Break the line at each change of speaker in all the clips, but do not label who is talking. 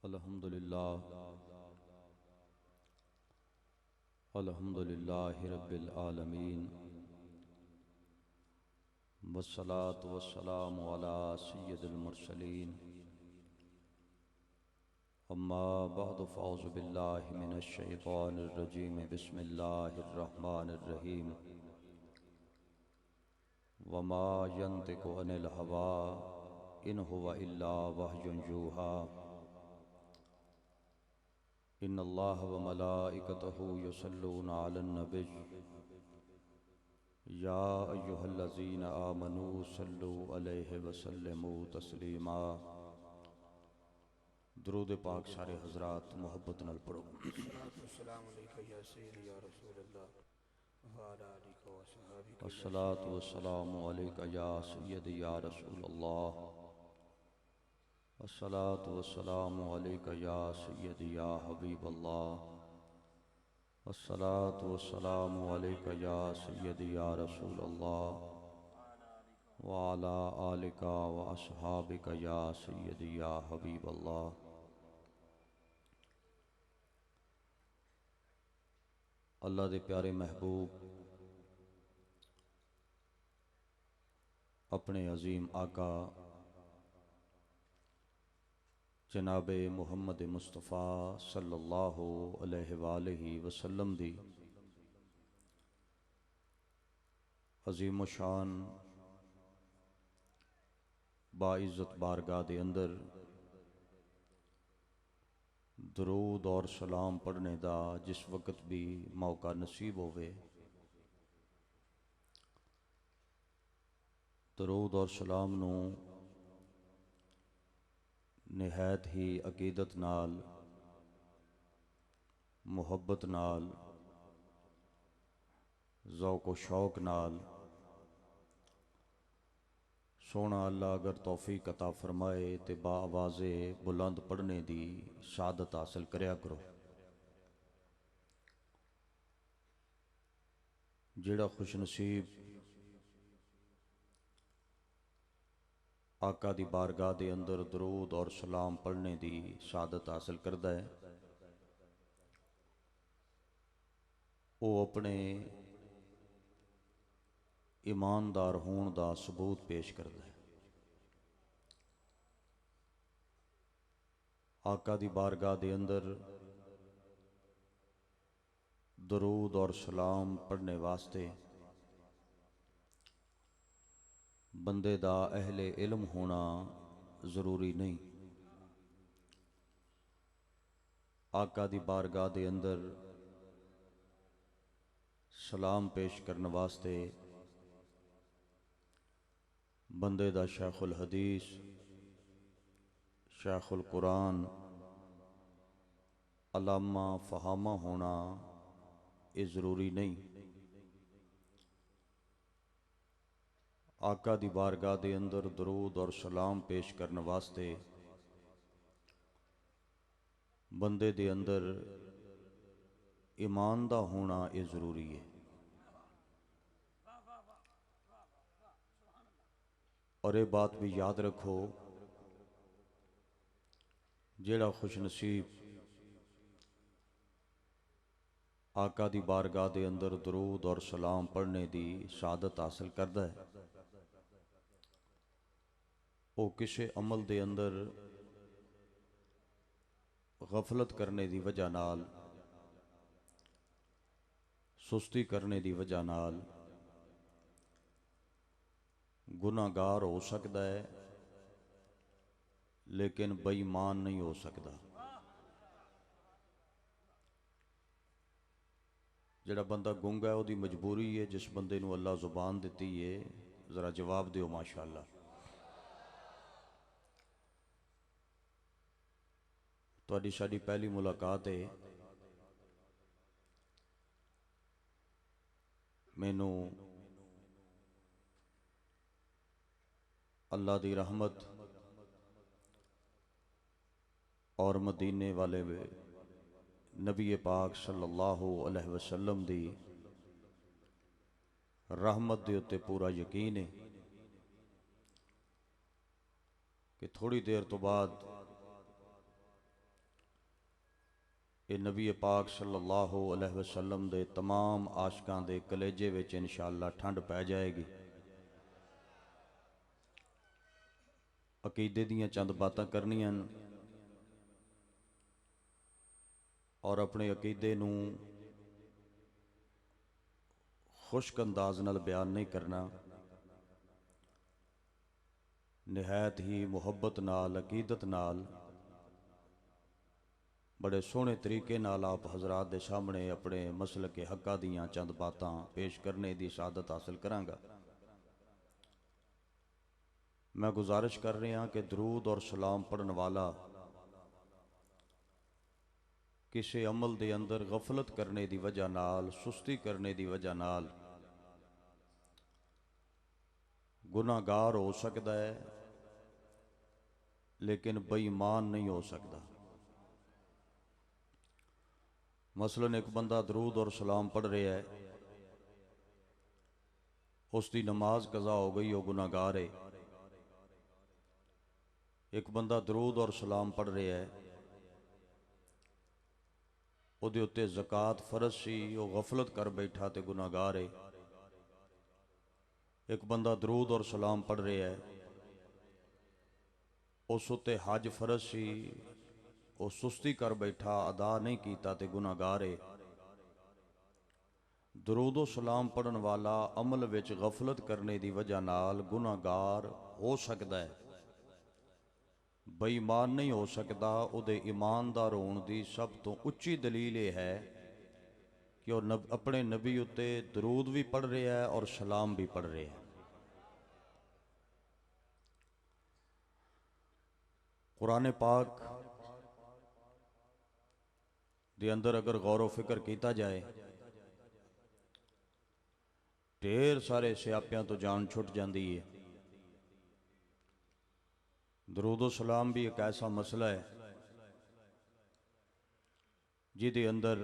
अल्हम्दुलिल्लाहि रब्बिल आलमीन वस्सलातु वस्सलामु अला सय्यिदिल मुरसलीन अम्मा बअदु फ़अऊज़ु बिल्लाहि मिनश शैतानिर रजीम बिस्मिल्लाहिर रहमानिर रहीम वमा यंतिकु अनिल हवा इन हुवा इल्ला वह्युन यूहा इन्नल्लाह व मलाइकतहु युसल्लूना अलन नबिय्य या अय्युहल्लज़ीना आमनू सल्लु अलैहि वसल्लिमू तस्लीमा। दुरूद पाक सारे हजरात मोहब्बत नाल पढ़ो। अस्सलातु वस्सलामु अलैका या सय्यदी या रसूल अल्लाह। अस्सलातु वस्सलामु अलैका या सय्यदी या हबीब अल्लाह। अस्सलातु वस्सलामु अलैका या सय्यदी या रसूल अल्लाह व अला आलिका व अस्हाबिका या सय्यदी या हबीब अल्लाह। अल्लाह दे प्यारे महबूब अपने अजीम आका जनाबे मुहम्मद मुस्तफ़ा सल्लल्लाहु अलैहि वसल्लम दी अजीम शान बाइज़्ज़त बारगाह दे अंदर दरूद और सलाम पढ़ने का जिस वक़्त भी मौका नसीब होवे, दरूद और सलाम नू निहायत ही अकीदत नाल मुहब्बत नाल ज़ौक़ व शौक नाल सोना अल्लाह अगर तौफीक अता फरमाए तो बाआवाज़े बुलंद पढ़ने की शहादत हासिल करया करो। जेड़ा खुश नसीब आका दी बारगाह दे अंदर दरूद और सलाम पढ़ने की शहादत हासिल करता है, वो अपने ईमानदार होने का सबूत पेश करता है। आका दी बारगाह दे अंदर दरूद और सलाम पढ़ने वास्ते बंदे दा अहले इल्म होना जरूरी नहीं। आका दी बारगाह दे अंदर सलाम पेश करने वास्ते बंदे दा शेखुल हदीस शेखुल कुरान अलामा फहामा होना ये जरूरी नहीं। आका दी बारगाह दे अंदर दरूद और सलाम पेश करने वास्ते बंदे दे अंदर ईमान दा होना ये जरूरी है। और ये बात भी याद रखो, जेड़ा खुश नसीब आका दी बारगाह दे अंदर दरूद और सलाम पढ़ने की शहादत हासिल करता है, वो किसी अमल दे अंदर गफलत करने की वजह नाल, सुस्ती करने की वजह नाल गुनाहगार हो सकता है, लेकिन बेईमान नहीं हो सकता। जेड़ा बंदा गुंगा है उसकी मजबूरी है, जिस बंदे नूं अल्लाह जुबान दी है जरा जवाब दिओ माशाअल्लाह। तुहाडी साडी पहली मुलाकात है, मैनू अल्लाह दी रहमत और मदीने वाले नबी पाक सल्लल्लाहु अलैहि वसल्लम दी रहमत दे उत्ते पूरा यकीन है कि थोड़ी देर तो बाद ये नबी पाक सल्लल्लाहु अलैहि वसल्लम दे तमाम आशकां दे कलेजे विच इंशाअल्लाह ठंड पै जाएगी। अकीदे दीयां चंद बातां करनियां और अपने अकीदे नूं खुश्क अंदाज नाल बयान नहीं करना, निहायत ही मुहब्बत नाल अकीदत नाल बड़े सोहने तरीके नाल आप हजरात दे सामने अपने मसल के हक्का दियां चंद बातां पेश करने की सादत हासिल करांगा। मैं गुजारिश कर रहा कि दरूद और सलाम पढ़न वाला किसी अमल के अंदर गफलत करने की वजह नाल, सुस्ती करने की वजह नाल गुनाहगार हो सकता है, लेकिन बेईमान नहीं हो सकता। मसलन एक बंदा दरूद और सलाम पढ़ रहा है, उसकी नमाज कज़ा हो गई, वो गुनाहगार है। एक बंदा दरूद और सलाम पढ़ रहा है, उहदे उत्ते ज़कात फर्ज सी, वो गफलत कर बैठा तो गुनाहगार है। एक बंदा दरूद और सलाम पढ़ रहा है, उस उत्ते हज फर्ज सी, वो सुस्ती कर बैठा, अदा नहीं किया तो गुनाहगार है। दरूदो सलाम पढ़न वाला अमल विच गफलत करने की वजह नाल गुनाहगार हो सकता है, बेईमान नहीं हो सकता। उहदे ईमानदार होने की सब तो उच्ची दलील यह है कि वह अपने नबी उत्ते दरूद भी पढ़ रहा है और सलाम भी पढ़ रहा है। कुरान पाक दे अंदर अगर गौर फिक्र किया जाए, ढेर सारे स्यापियां तो जान छुट जाती है। दरूदो सलाम भी एक ऐसा मसला है जिहदे अंदर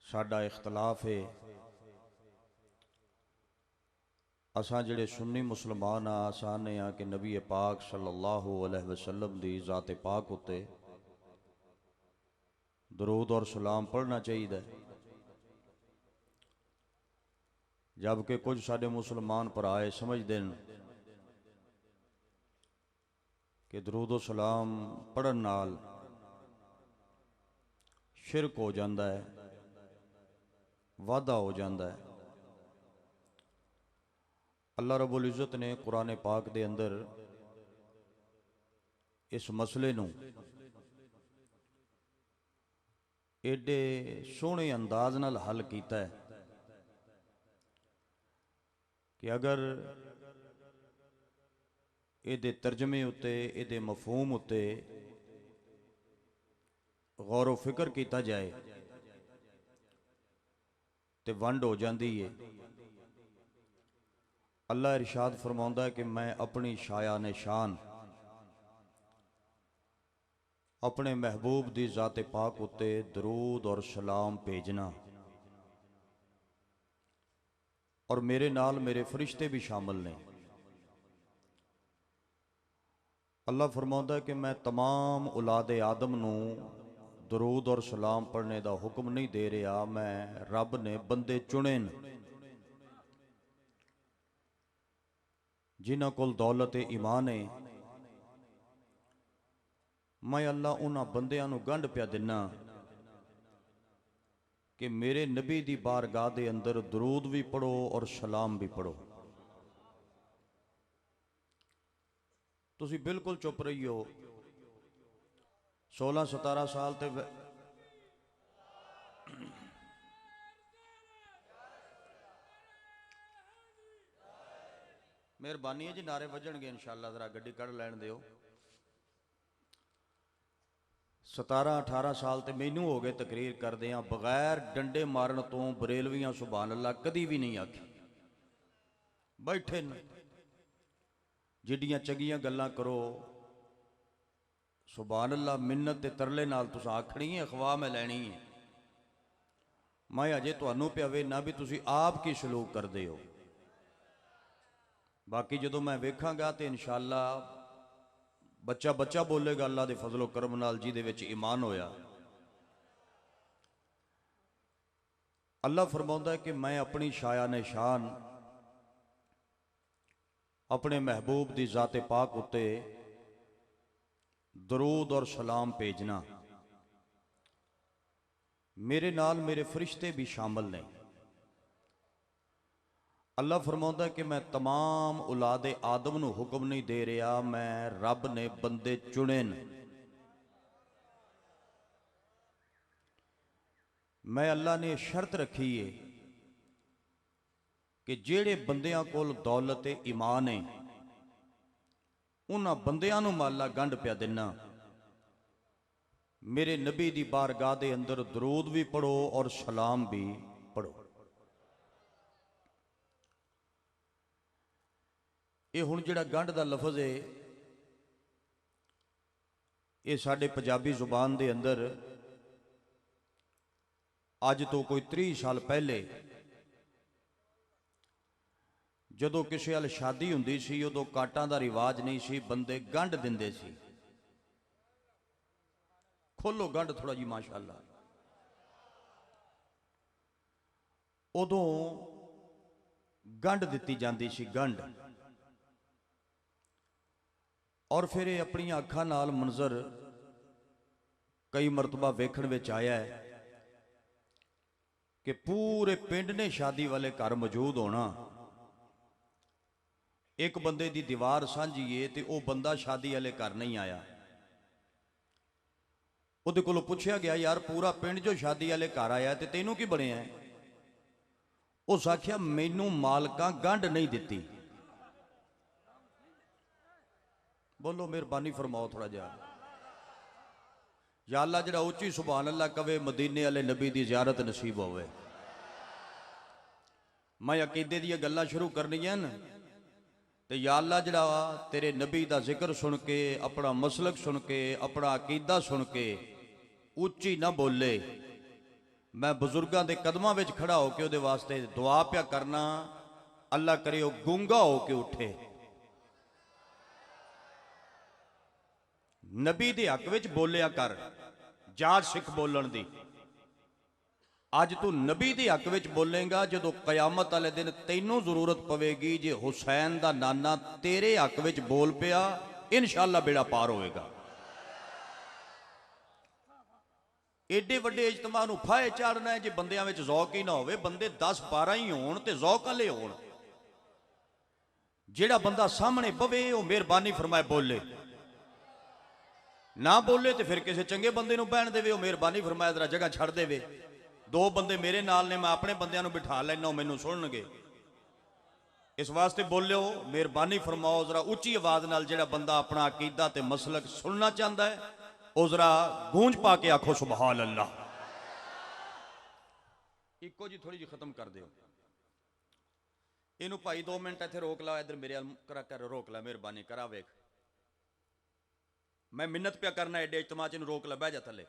साडा इख्तलाफ है। असां जिहड़े सुन्नी मुसलमान हाँ, असां ने आ कि नबी पाक सल्लल्लाहु अलैहि वसल्लम दी ज़ात पाक उत्ते दरूद और सलाम पढ़ना चाहिए, जबकि कुछ साडे मुसलमान भरा समझते हैं कि दरूद सलाम पढ़न नाल शिरक हो जाता है, वादा हो जाता है। अल्लाह रब्बुल इज़्ज़त ने कुरान पाक दे अंदर इस मसले नूं एडे सोहने अंदाज नाल हल कीता है कि अगर इहदे तर्जमे उत्ते, इहदे मफहूम उत्ते गौर फिक्र किया जाए तो वंड हो जाती है। अल्लाह इरशाद फरमाउंदा है कि मैं अपनी शाया ने शान अपने महबूब की ज़ात पाक उत्ते दरूद और सलाम भेजना, और मेरे नाल मेरे फरिश्ते भी शामिल ने। अल्लाह फरमाउंदा है कि मैं तमाम औलादे आदम नूं दरूद और सलाम पढ़ने का हुक्म नहीं दे रहा, मैं रब ने बंदे चुने जिन्हां कोल दौलत ईमान है। मैं अल्लाह उन्हां बंदियां नूं गंढ पिया दिना कि मेरे नबी दी बारगाह दे अंदर दरूद भी पढ़ो और सलाम भी पढ़ो। तुसी बिल्कुल चुप रही हो। 16-17 साल ते मेहरबानी है जी, नारे वजणगे इंशाअल्लाह, जरा गड्डी कढ़ लैण दिओ। 17-18 साल तो मैनू हो गए तकरीर करदे बगैर डंडे मारन तो बरेलवियां सुभान अल्लाह कदी भी नहीं आखी। बैठे न जिड्डियां चंगियां गल्लां करो सुभान अल्लाह, मिन्नत ते तरले नाल तुस आखनी है, अखवा मैं लैनी है। मैं अजे तुहानू पिया वेना भी तुसी आप की सलूक करदे हो। बाकी जदों मैं वेखांगा तो इंशाअल्लाह बच्चा बच्चा बोलेगा अल्लाह के फजलो करम नाल जिहदे विच ईमान होया। अल्लाह फरमाउंदा है कि मैं अपनी शाया ने शान अपने महबूब दी जाते पाक उत्ते दरूद और सलाम भेजना, मेरे नाल मेरे फरिश्ते भी शामिल ने। अल्लाह फरमाउंदा कि मैं तमाम औलाद आदम नूं हुक्म नहीं दे रहा, मैं रब ने बंदे चुने न। मैं अल्लाह ने शर्त रखी है कि जेड़े बंदियां कोल दौलत ईमान है उन्हां बंदियां नूं माला गंढ पिया देना। मेरे नबी दी बारगाह दे अंदर दरूद भी पढ़ो और सलाम भी पढ़ो। ये हुण जिहड़ा गंढ दा लफज है ये साडे पंजाबी जुबान दे अंदर अज तो कोई 30 साल पहले जदों किसी हल शादी हुंदी सी उदों काटां दा रिवाज नहीं सी, बंदे गंढ दिंदे सी। खोलो गंढ थोड़ा जी माशाअल्लाह। उदों गंढ दिती जाती सी, गंढ। और फिर ये अपनी अखां नाल मंजर कई मरतबा वेखण विच आया है कि पूरे पिंड ने शादी वाले घर मौजूद होना, एक बंदे दी दीवार सांझी है तो वह बंदा शादी वाले घर नहीं आया। उहदे कोलों पुछया गया, यार पूरा पिंड जो शादी वाले घर आया तो तैनूं की बनिया है? उस आख्या मैनू मालकां गंढ नहीं दिती। बोलो मेहरबानी फरमाओ थोड़ा जा। या अल्लाह जिहड़ा उच्ची सुभान अल्लाह कवे मदीने वाले नबी दी ज़ियारत नसीब होवे। मैं अकीदे दी गल्लां शुरू करनियां न ते या अल्लाह जिहड़ा तेरे नबी दा जिक्र सुन के, अपना मसलक सुन के, अपना अकीदा सुन के उच्ची ना बोले, मैं बुजुर्गों के कदमां विच खड़ा होकर उहदे वास्ते दुआ पिया करना, अल्लाह करे वो गूंगा होके उठे। नबी दे हक विच बोलिया कर, जाच सिख बोलन दी। अज तू नबी दे हक विच बोलेगा, जदों कयामत वाले दिन तैनूं जरूरत पवेगी, जे हुसैन दा नाना तेरे हक विच बोल पिया, इंशाअल्लाह बेड़ा पार होएगा। एडे वड्डे इज्तमा नूं फाहे चाड़ना है जे बंदियां विच ज़ौक ही ना होवे। बंदे 10-12 ही होण ते ज़ौक वाले होण। जेड़ा बंदा सामने बवे वो मेहरबानी फरमाए बोले, ना बोले तो फिर किसी चंगे बंदे नूं बहन देवे, वो मेहरबानी फरमाए जरा जगह छड़ देवे। 2 बंदे मेरे नाल ने, मैं अपने बंदियां नूं बिठा लैना, मैनूं सुनणगे। इस वास्ते बोलियो मेहरबानी फरमाओ जरा उच्ची आवाज़ नाल। जेड़ा बंदा अपना अकीदा ते मसलक सुनना चाहता है वो जरा गूंज पा के आखो सुभान अल्लाह। इको जी थोड़ी जी खत्म कर दियो। इनू भाई 2 मिनट इत्थे रोक ला, इधर मेरे करा कर रोक ला, मेहरबानी करा वेख। मैं मिन्नत पिया करना एडे इज्तमा च, रोक ला, बह जा थले,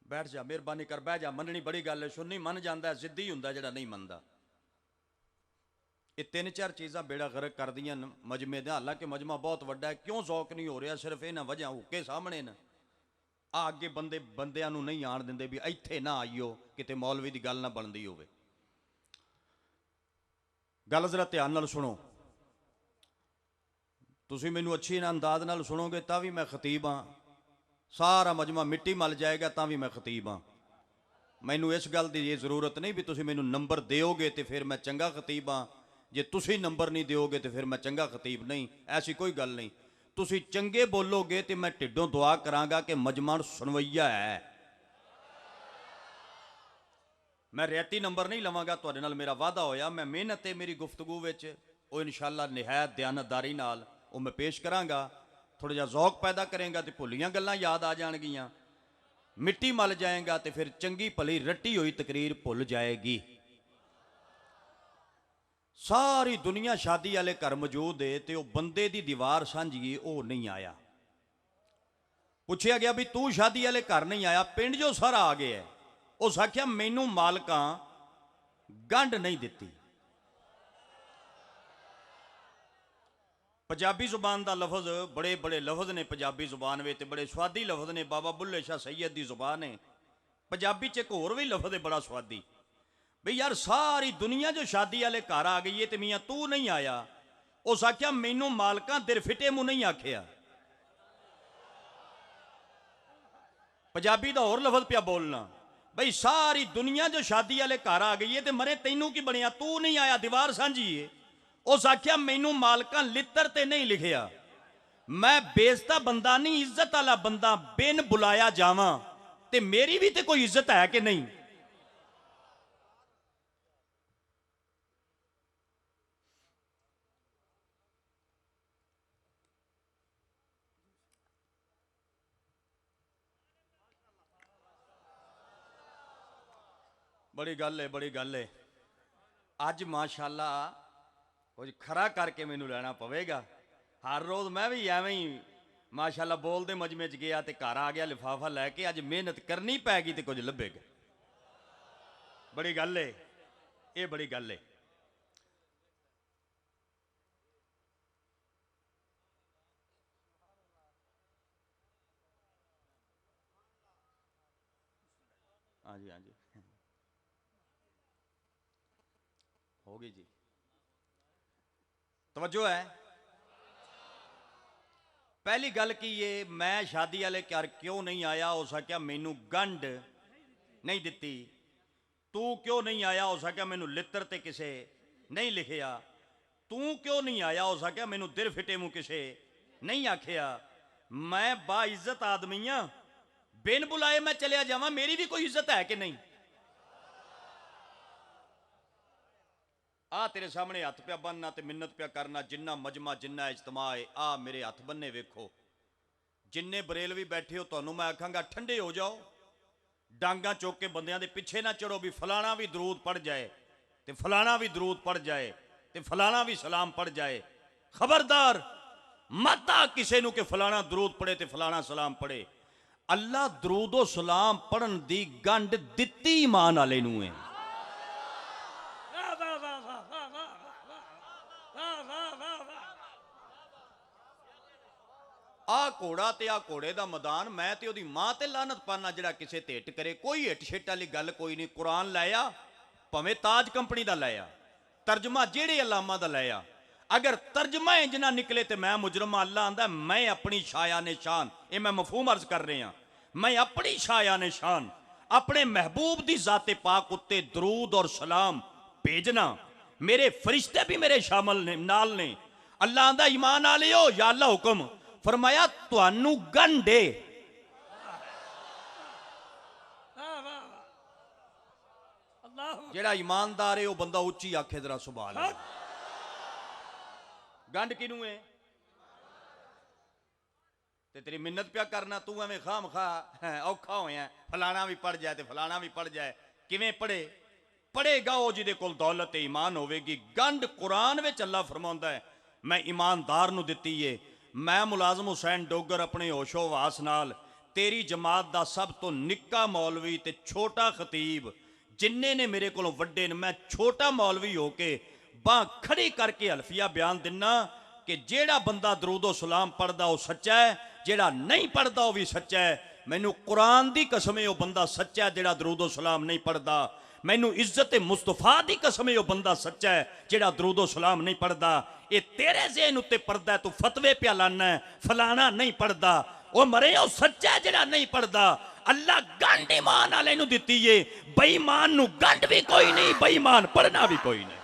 बैठ जा, मेहरबानी कर बह जा। मननी बड़ी गल है, सुननी मन जाता है, जिद्दी हुंदा जिहड़ा नहीं मनदा। ये 3-4 चीज़ां बेड़ा गर्क कर दियां मजमे दा। हालांकि मजमा बहुत वड्डा है, क्यों ज़ौक नहीं हो रहा? सिर्फ इन्हां वजह हुक्के सामने न, आ अगे बंदे बंदियां नूं नहीं आण दिंदे भी इत्थे ना आईओ, किते मौलवी दी गल ना बनदी होवे। गल जरा ध्यान नाल सुनो। तुसीं मैनूं अच्छी अंदाज नाल सुनोगे तां भी मैं खतीब हाँ, सारा मजमा मिट्टी मल जाएगा तां भी मैं खतीब हाँ। मैनूं इस गल दी ये जरूरत नहीं भी तुसीं मैनूं नंबर दोगे तो फिर मैं चंगा खतीब हाँ, जे तुसीं नंबर नहीं दोगे तो फिर मैं चंगा खतीब नहीं। ऐसी कोई गल नहीं। तुसीं चंगे बोलोगे तो मैं ढिडों दुआ करांगा कि मजमा सुनवैया है। मैं रियाती नंबर नहीं लवांगा, तुहाडे नाल मेरा वादा होया। मैं मेहनत है मेरी गुफ्तगू विच वो इंशाअल्लाह निहायत दयानतदारी नाल वो मैं पेश करांगा। थोड़ा जिहा ज़ौक पैदा करेंगा तो भुलियां गल्लां याद आ जाणगियां, मिट्टी मल जाएगा तो फिर चंगी भली रटी हुई तकरीर भुल जाएगी। सारी दुनिया शादी वाले घर मौजूद है तो बंदे दी दीवार सांझी वो नहीं आया। पूछया गया भी तू शादी वाले घर नहीं आया, पिंड जो सारा आ गया है। उस आख्या मैनू मालकां गंढ नहीं दिती। पंजाबी जुबान का लफज बड़े बड़े लफज ने पंजाबी जुबान में, बड़े स्वादी लफज ने। बाबा बुल्ले शाह सैयद की जुबान है। पंजाबी च एक होर भी लफज है बड़ा स्वादी, बई यार सारी दुनिया जो शादी वाले घर आ गई है तो मियाँ तू नहीं आया। उस आख्या मैनू मालका दिर फिटे मुँह नहीं आख्या। पंजाबी का होर लफज पिया बोलना, बई सारी दुनिया जो शादी वाले घर आ गई है तो मरे तैनू की बनया, तू नहीं आया, दीवार साझी है। उस आख्या मैनू मालका लित्र ते नहीं लिखिया, मैं बेइज्जता बंदा नहीं, इज्जत वाला बंदा, बिन बुलाया जावां ते मेरी भी ते कोई इज्जत है कि नहीं। बड़ी गल है, बड़ी गल है। अज माशाअल्लाह कुछ खरा करके मैनू लेना पवेगा। हर रोज मैं भी एवं ही माशाअल्लाह बोलते मजमे च गया तो घर आ गया लिफाफा लैके। अज मेहनत करनी पैगी तो कुछ लभेगा। बड़ी गल है, ये बड़ी गल है। हाँ जी, हाँ जी, होगी जी, तवज्जो है। पहली गल की ये, मैं शादी वाले घर क्यों नहीं आया। हो सकिया मैनू गंढ नहीं दिती। तू क्यों नहीं आया। हो सकिया मैनू लित्र ते किसे नहीं लिखिया। तू क्यों नहीं आया। हो सकिया मैनू दिल फिटे मुँह किसे नहीं आखिया। मैं बाइज्जत आदमी हाँ, बिन बुलाए मैं चलिया जावां, मेरी भी कोई इज्जत है कि नहीं। आ तेरे सामने हथ पिया बनना ते मिन्नत पिया करना, जिन्ना मजमा जिन्ना इज्तमा है, आ मेरे हथ बन्ने वेखो। जिन्ने बरेलवी बैठे हो तुहानू मैं आखांगा ठंडे हो जाओ, डांगा चुक के बंदियां दे पिछे ना चढ़ो भी फलाना भी दरूद पढ़ जाए ते फलाना भी दरूद पढ़ जाए ते फलाना भी सलाम पढ़ जाए। खबरदार मत आ किसे नू कि फलाना दरूद पढ़े ते फलाना सलाम पढ़े। अल्लाह दरूदो सलाम पढ़न दी गंढ दित्ती ईमान वाले नू है। आ घोड़ा ते आ घोड़े दा मैदान, मैं ते ओदी मां ते लानत पाना जिहड़ा किसे ते हिट करे। कोई हिट शिट वाली गल कोई नहीं। कुरान लाया भावें ताज कंपनी दा लाया, तर्जमा जेड़े अलामा दा लाया, अगर तर्जमा इंज ना निकले तो मैं मुजरम। अल्लाह आंदा मैं अपनी शाया ने शान, ये मैं मफहूम अर्ज कर रहा, मैं अपनी शाया ने शान अपने महबूब दी जाते पाक उत्ते दरूद और सलाम भेजना। मेरे फरिश्ते भी मेरे शामिल ने नाल ने। अल्लाह आंदा ईमान आलियो, या अल्लाह हुक्म फरमाया तुहानू गंढे। जेड़ा ईमानदार है वह बंदा उच्ची आखे जरा सुभान अल्लाह। गंढ किनू है ते तेरी मिन्नत पिया करना, तू एवं खाम खा औखा होया फलाना भी पढ़ जाए तो फलाना भी पढ़ जाए। किवें पढ़े, पढ़ेगा वो जिहदे कोल दौलत ईमान होवेगी। गंढ कुरान विच अल्लाह फरमाउंदा है मैं ईमानदार नू दित्ती है। मैं मुलाजम हुसैन डोगर अपने होशो वास नाल तेरी जमात दा सब तो निक्का मौलवी ते छोटा खतीब जिन्ने ने मेरे को वड्डे ने, मैं छोटा मौलवी होके बांह खड़ी करके हल्फिया बयान दिना कि जेड़ा बंदा दरूदो सलाम पढ़दा वो सच्चा है, जेड़ा नहीं पढ़दा वो भी सच्चा है। मैनू कुरान दी कसम है वो बंदा सच्चा है जेड़ा दरूदो सलाम नहीं पढ़दा। मैनू इज्जत मुस्तफा दी कसम है वो बंदा सच्चा है जेड़ा दरूदो सलाम नहीं पढ़दा। ये तेरे ज़हन उत्ते पढ़दा है, तू फतवे पिया लाना है फलाना नहीं पढ़दा। वो मरे वो सच्चा है जेड़ा नहीं पढ़दा। अल्लाह गंढ ईमान वाले नू दित्ती है, बेईमान नू गंढ भी कोई नहीं, बेईमान पढ़ना भी कोई नहीं।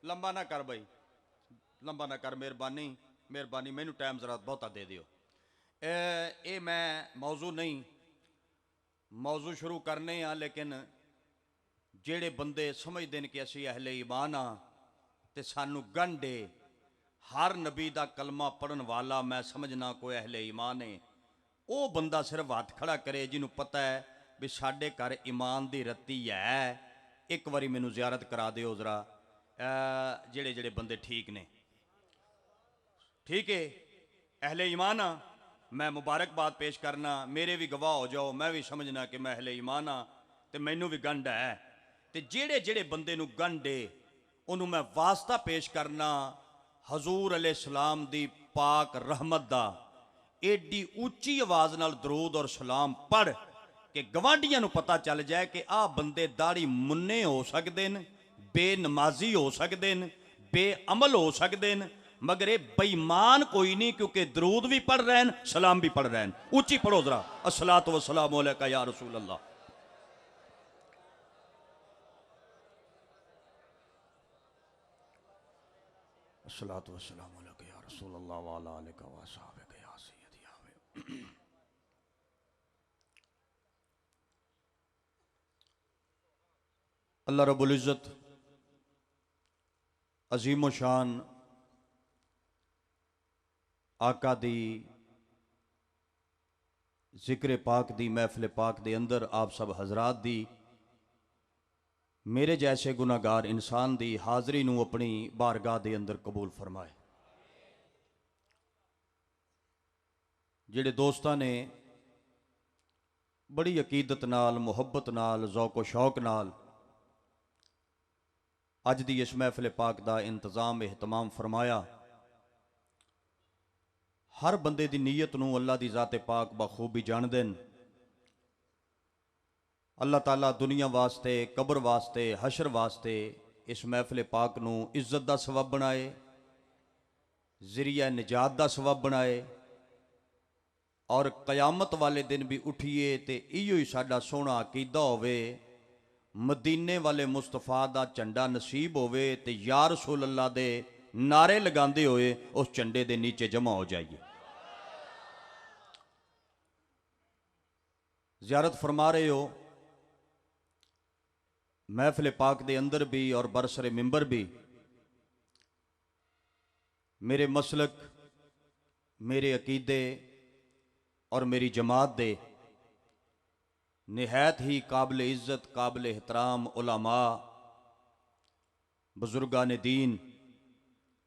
लंबा ना कर भाई, लंबा ना कर, मेहरबानी मेहरबानी, मैनू टाइम जरा बहुता दे दियो। ये मैं मौजू नहीं, मौजू शुरू करने हाँ, लेकिन जेड़े बंदे समझते हैं कि असी अहले ईमान हाँ तो सानू गंढे हर नबी का कलमा पढ़न वाला मैं समझना कोई अहले ईमान है। वो बंदा सिर्फ हाथ खड़ा करे जिन्हों पता है ਵੀ ਸਾਡੇ ਘਰ ਈਮਾਨ ਦੀ ਰੱਤੀ ਹੈ, ਇੱਕ ਵਾਰੀ ਮੈਨੂੰ ਜ਼ਿਆਰਤ ਕਰਾ ਦਿਓ ਜ਼ਰਾ। ਜਿਹੜੇ ਜਿਹੜੇ ਬੰਦੇ ਠੀਕ ਨੇ, ठीक है, अहले ईमान हाँ, मैं मुबारकबाद पेश करना, मेरे भी गवाह हो जाओ, मैं भी समझना कि मैं अहले ईमान हाँ, तो मैनू भी गंढ है। तो जेड़े जेड़े बंदे नू गंढ है उन्होंने मैं वास्ता पेश करना हजूर अलैहिस्सलाम दी पाक रहमत दा, एडी उच्ची आवाज़ नाल दरूद और सलाम पढ़ कि गवांढियां नू पता चल जाए कि आ बंदे दाढ़ी मुन्ने हो सकते हैं, बेनमाजी हो सकते हैं, बेअमल हो सकते हैं, मगर ये बेईमान कोई नहीं, क्योंकि दरूद भी पढ़ रहे हैं, सलाम भी पढ़ रहे हैं। ऊंची पढ़ो जरा, अस्सलातु वस्सलामु अलैका या रसूल अल्लाह। अस्सलातु वस्सलामु अलैका या रसूल अल्लाह व अला आलिका व असहाबिका या सय्यदी या। अल्लाह रब्बुल इज़्ज़त अजीम शान आका दी जिक्र पाक दी महफिल पाक दे अंदर आप सब हजरात दी, मेरे जैसे गुनाहगार इंसान दी हाज़री नू अपनी बारगाह दे अंदर कबूल फरमाए। जिहड़े दोस्तां ने बड़ी अकीदत नाल, मुहब्बत नाल, ज़ौक़ व शौक नाल अज दी इस महफिल पाक दा इंतज़ाम एहतमाम फरमाया, हर बंदे दी नीयत नू अल्लाह दी ज़ाते पाक बखूबी जान देन। अल्लाह ताला दुनिया वास्ते, कब्र वास्ते, हशर वास्ते इस महफिल पाक नू इज्जत दा सबब बनाए, ज़रिया निजात दा सबब बनाए, और कयामत वाले दिन भी उठिए तो इहो ही साडा सोहना अकीदा होवे, मदीने वाले मुस्तफा दा झंडा नसीब होवे ते या रसूल अल्लाह दे नारे लगांदे होए उस झंडे दे नीचे जमा हो जाइए। ज़ियारत फरमा रहे हो महफिल पाक दे अंदर भी और बरसरे मिंबर भी, मेरे मसलक, मेरे अकीदे और मेरी जमात दे निहायत ही काबिल इज़्ज़त, काबिल एहतराम उलमा, बुजुर्गान दीन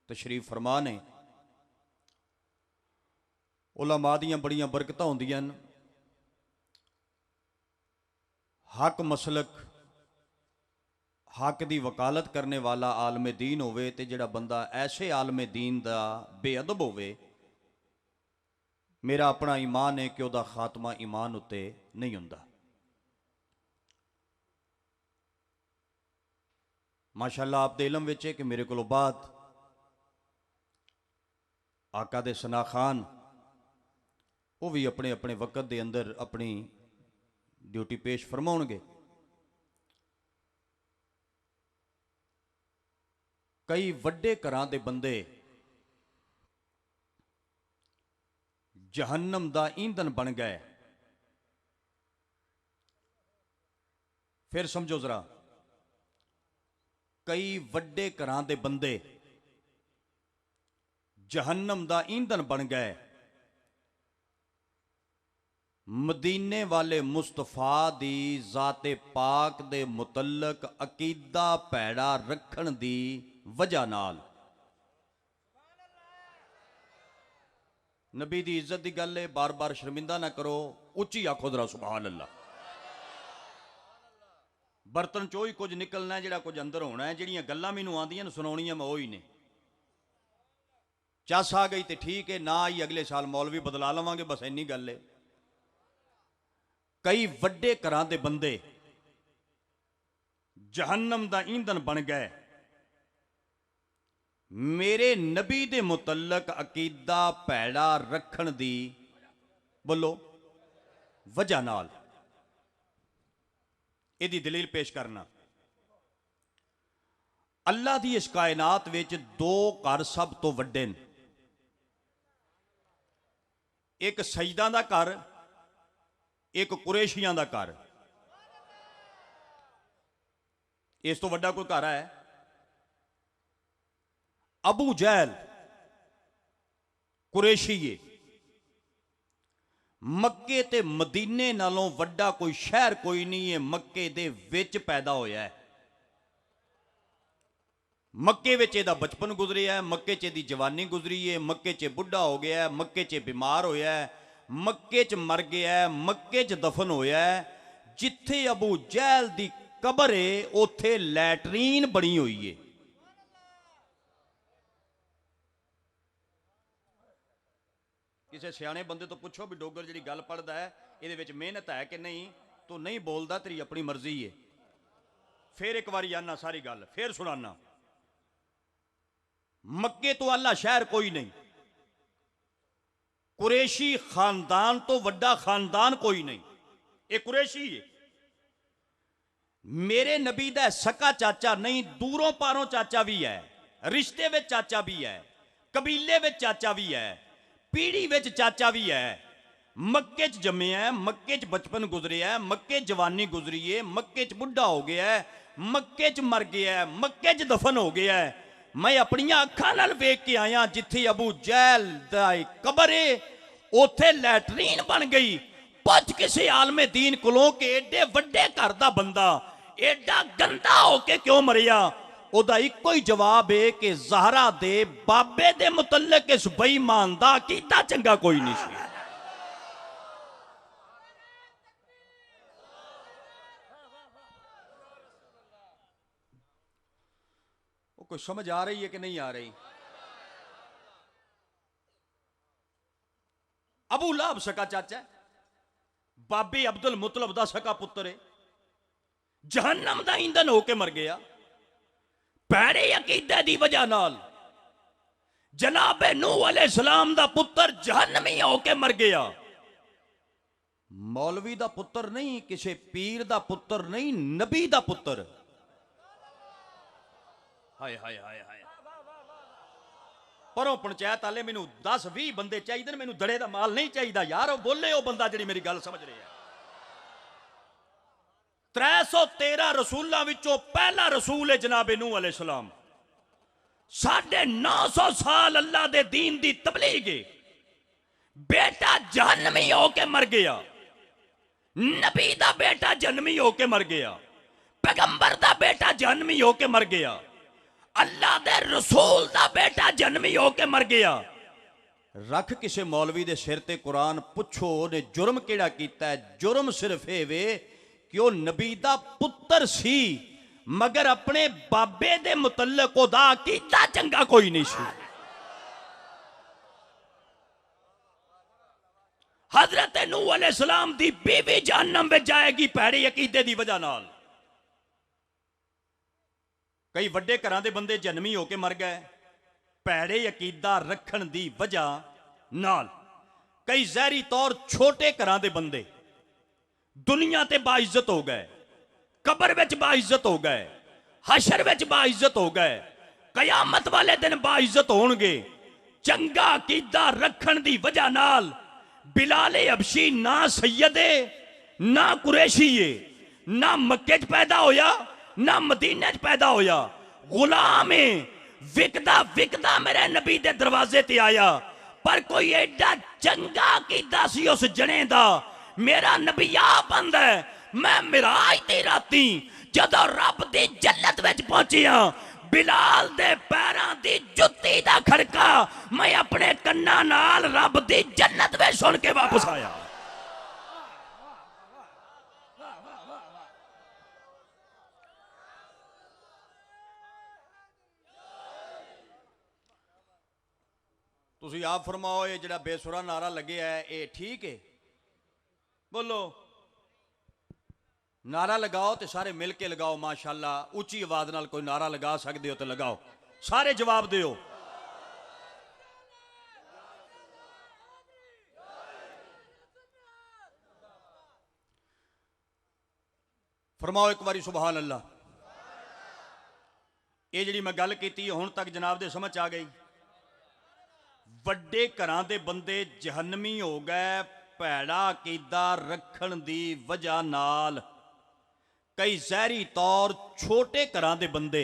तशरीफ फरमा ने। उलमा दियां बड़ियां बरकतां होंदियां, हक मसलक, हक की वकालत करने वाला आलम दीन होवे ते जिहड़ा बंदा ऐसे आलम दीन दा बेअदब होवे, मेरा अपना ईमान है कि उहदा खात्मा ईमान उत्ते नहीं हुंदा। माशाअल्लाह आप दे इलम विच है कि मेरे कोलों बाद आका दे सना खान वो भी अपने अपने वक़्त दे अंदर अपनी ड्यूटी पेश फरमाउणगे। कई वड्डे घरां दे बंदे जहन्नम दा ईंधन बन गए। फिर समझो जरा, कई वड्डे घरां दे बंदे जहन्नम दा ईंधन बन गए। मदीने वाले मुस्तफा दी ज़ाते पाक दे मुतल्लक अकीदा भैड़ा रखण दी वजह नाल। नबी दी इज्जत दी गल है, बार बार शर्मिंदा ना करो, उच्ची आखो जरा सुभान अल्लाह। बर्तन चो ही कुछ निकलना है, जिहड़ा कुछ अंदर होना है। जिहड़ियां गल्लां मैनूं आंदियां ने सुनाउणियां मैं ओही ने। चस आ गई तो ठीक है, ना आई अगले साल मौलवी बदला लवांगे, बस इन्नी गल है। कई वड्डे घरां दे बंदे जहन्नम दा ईंधन बन गए। मेरे नबी दे मुतल्लक अकीदा भैड़ा रखण दी बोलो वजह नाल। इहदी दलील पेश करना, अल्लाह दी इस कायनात विच दो घर सब तो वड्डे ने, एक सजदां दा घर, एक कुरैशियां दा घर। इस तो वड्डा कोई घर है? अबू जहल कुरैशी है, मक्के ते मदीने नालों वड्डा कोई शहर कोई नहीं है, मक्के दे विच पैदा होया है। मक्के विच इहदा बचपन गुजरिया है, मक्के च इहदी जवानी गुजरी है, मक्के च बुढ़ा हो गया है, मक्के च बीमार होया है, मक्के च मर गया है, मक्के च दफन होया है। जिथे अबू जहल दी कबर है उथे लैटरीन बनी हुई है। किसी सियाने बंदे तो पुछो भी डोगर जी गल पढ़ता है ये मेहनत है कि नहीं, तो नहीं बोलता, तेरी अपनी मर्जी है। फिर एक बारी आना सारी गल फिर सुनाना। मक्के तो आला शहर कोई नहीं, कुरैशी खानदान तो वड्डा खानदान कोई नहीं, ये कुरैशी है। मेरे नबी दा सका चाचा नहीं, दूरों पारों चाचा भी है, रिश्ते में चाचा भी है, कबीले में चाचा भी है, पीढ़ी विच चाचा भी है। मक्के च जम्मे है, मक्के च बचपन गुजरिया है, मक्के जवानी गुजरी है, मक्के च बुढ़ा हो गया है, मक्के च मर गया है, मक्के च दफन हो गया है। मैं अपनी अखां नाल वेख के आया जिथे अबू जहल दा कबर है उथे लैटरीन बन गई। पुछ किसी आलमे दीन कोलों कि एडे वड्डे घर दा बंदा एडा गंदा होके क्यों मरिया? ओदा इको ही जवाब है कि ज़हरा दे बाबे दे मुतल्लिक इस बेईमान दा कीता चंगा कोई नहीं सी। कोई समझ आ रही है कि नहीं आ रही? अबू लाहब सका चाचा है, बाबे अब्दुल मुतलब दा सका पुत्र है, जहन्नम दा ईंधन होके मर गया पैड़े अकीदे दी वजह नाल। जनाबे नूह अलैहिस्सलाम दा पुत्र जहन्नमी होके मर गया। मौलवी दा पुत्र नहीं, किसी पीर दा पुत्र नहीं, नबी दा पुत्र। हाय हाय हाय हाय। परों पंचायत आले मैनू 10-20 बंदे चाहिए, मैनू दड़े दा माल नहीं चाहिए यार। बोले वो बंदा जिहड़ी मेरी गल समझ रही है। 313 रसूलों विचों पहला रसूल है जनाबे नूह अलैहिस्सलाम। 950 साल अल्लाह दे दीन दी तबलीग है, बेटा जहन्नमी होके मर गया। नबी दा बेटा जहन्नमी होके मर गया, पैगंबर दा बेटा जहन्नमी होके मर गया, अल्लाह दे रसूल दा बेटा जहन्नमी होके मर गया। रख किसे मौलवी दे सिर ते कुरान, पुछो ने जुर्म केड़ा कीता है? जुर्म सिर्फ ये वे कि वह नबी दा पुत्र सी, मगर अपने बाबे दे मुतल्लिक ओदा कीता चंगा कोई नहीं सी। हजरत नूह अलैहिस्सलाम दी बीवी जहन्नम में जाएगी भैड़े अकीदे दी वजह नाल। कई वड्डे घरां दे बंदे जन्मी होके मर गए भैड़े अकीदा रखण दी वजह नाल। कई जहरी तौर छोटे घरां दे बंदे दुनिया ते बाइज्जत हो गए, कबर विच बाइज्जत हो गए, हशर विच बाइज्जत हो गए, कयामत वाले दिन बाइज्जत होणगे। चंगा अकीदा रखण दी वजह नाल बिलाले हबशी ना सैयदे ना कुरैशी है, ना मक्के च पैदा होया ना मदीने च पैदा होया, गुलाम है। विकदा विकदा मेरे नबी दे दरवाजे ते आया, पर कोई एडा चंगा कीदा सी उस जने दा। मेरा नबी आ बंदा है, मैं मिराज दी राती जदों रब दी जन्नत विच पहुंचिया, बिलाल दे पैरां दी जुत्ती दा खड़का मैं अपने कन्ना नाल रब दी जन्नत विच सुन के वापस आया। तुसी आप फरमाओ ये जिहड़ा बेसुरा नारा लगे है ये ठीक है? बोलो नारा लगाओ तो सारे मिल के लगाओ। माशाअल्लाह उच्ची आवाज नाल कोई नारा लगा सकते हो तो लगाओ, सारे जवाब दियो। फरमाओ एक बारी सुभान अल्लाह। ये जिहड़ी मैं गल कीती हुण तक जनाब दे समझ आ गई। वड्डे घरां दे बंदे जहन्नमी हो गए भैड़ा अकीदा रखण दी वजह नाल। कई जहरी तौर छोटे घरां दे बंदे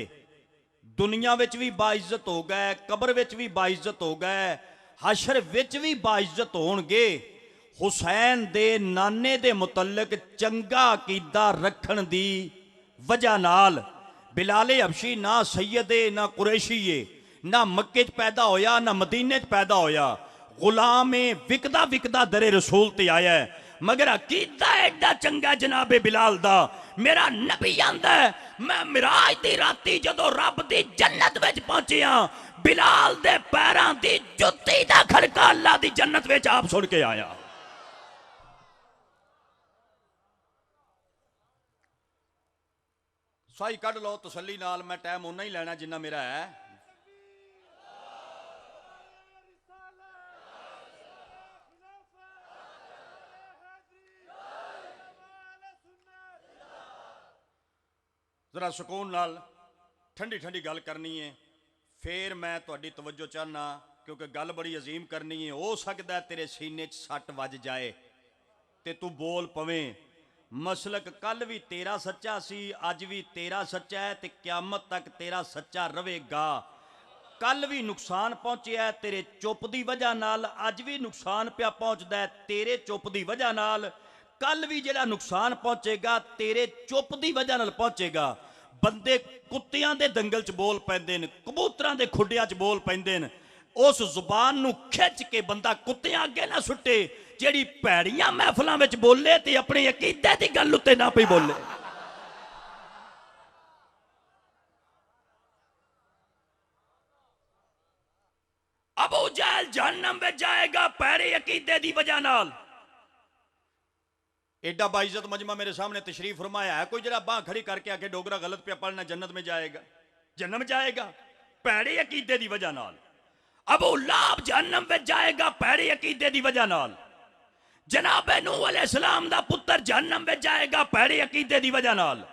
दुनिया विच भी बाइज्जत हो गए, कबर विच भी बाइज्जत हो गए, हशर विच भी बाइज्जत होणगे। हुसैन दे नाने दे मुतल्लिक चंगा अकीदा रखण दी वजह नाल बिलाले हबशी ना सैयदे ना कुरैशी है, ना मक्के च पैदा होया ना मदीने च पैदा होया, गुलाम विकदा विकदा दरे रसूल ते आया है, मगर अकीदा एडा चंगा जनाबे बिलाल दा। मेरा नबी आंदा है, मैं मिराज दी राती जदों रब दी जन्नत विच पहुंचिया, बिलाल दे पैरां दी जुत्ती दा खड़का अल्लाह दी जन्नत विच आप सुन के आया। साई कढ़ लो तसल्ली नाल, मैं टाइम उन्ना ही लेना जिन्ना मेरा है। जरा सुकून नाल ठंडी ठंडी गल करनी है, फिर मैं तुहाडी तवज्जो चाहना, क्योंकि गल बड़ी अजीम करनी है। हो सकता है तेरे सीने च सट वज जाए ते तू बोल पवें। मसलक कल भी तेरा सच्चा सी, अज भी तेरा सच्चा है ते क्यामत तक तेरा सच्चा रहेगा। कल भी नुकसान पहुंचा तेरे चुप की वजह नाल, अज भी नुकसान पिया पहुंचता है तेरे चुप की वजह नाल, कल भी जिहड़ा नुकसान पहुंचेगा तेरे चुप की वजह नाल पहुंचेगा। बंदे कुत्तियां दे दंगल च बोल पैंदे ने, कबूतरां दे खुड्डियां च बोल पैंदे ने। उस जुबान नूं खिच के बंदा कुत्तियां अगे ना सुट्टे जिहड़ी भैड़ियां महफिलां विच बोले ते अपने अकीदे दी गल उत्ते ना पई बोले। अबू जहल जहन्नम में जाएगा पैरे अकीदे दी वजह नाल। एडा बाइज्जत मजमा मेरे सामने तशरीफ फरमाया है, कोई जरा बाह खड़ी करके आके डोगरा गलत पे पढ़ना जन्नत में जाएगा, जन्नत में जाएगा पैरे अकीदे दी वजह नाल। अबू लाभ जहन्नम में जाएगा पैरे अकीदे दी वजह नाल। जनाबे नूह अलैहिस्सलाम दा पुत्र जहन्नम में जाएगा पैरे अकीदे दी वजह नाल।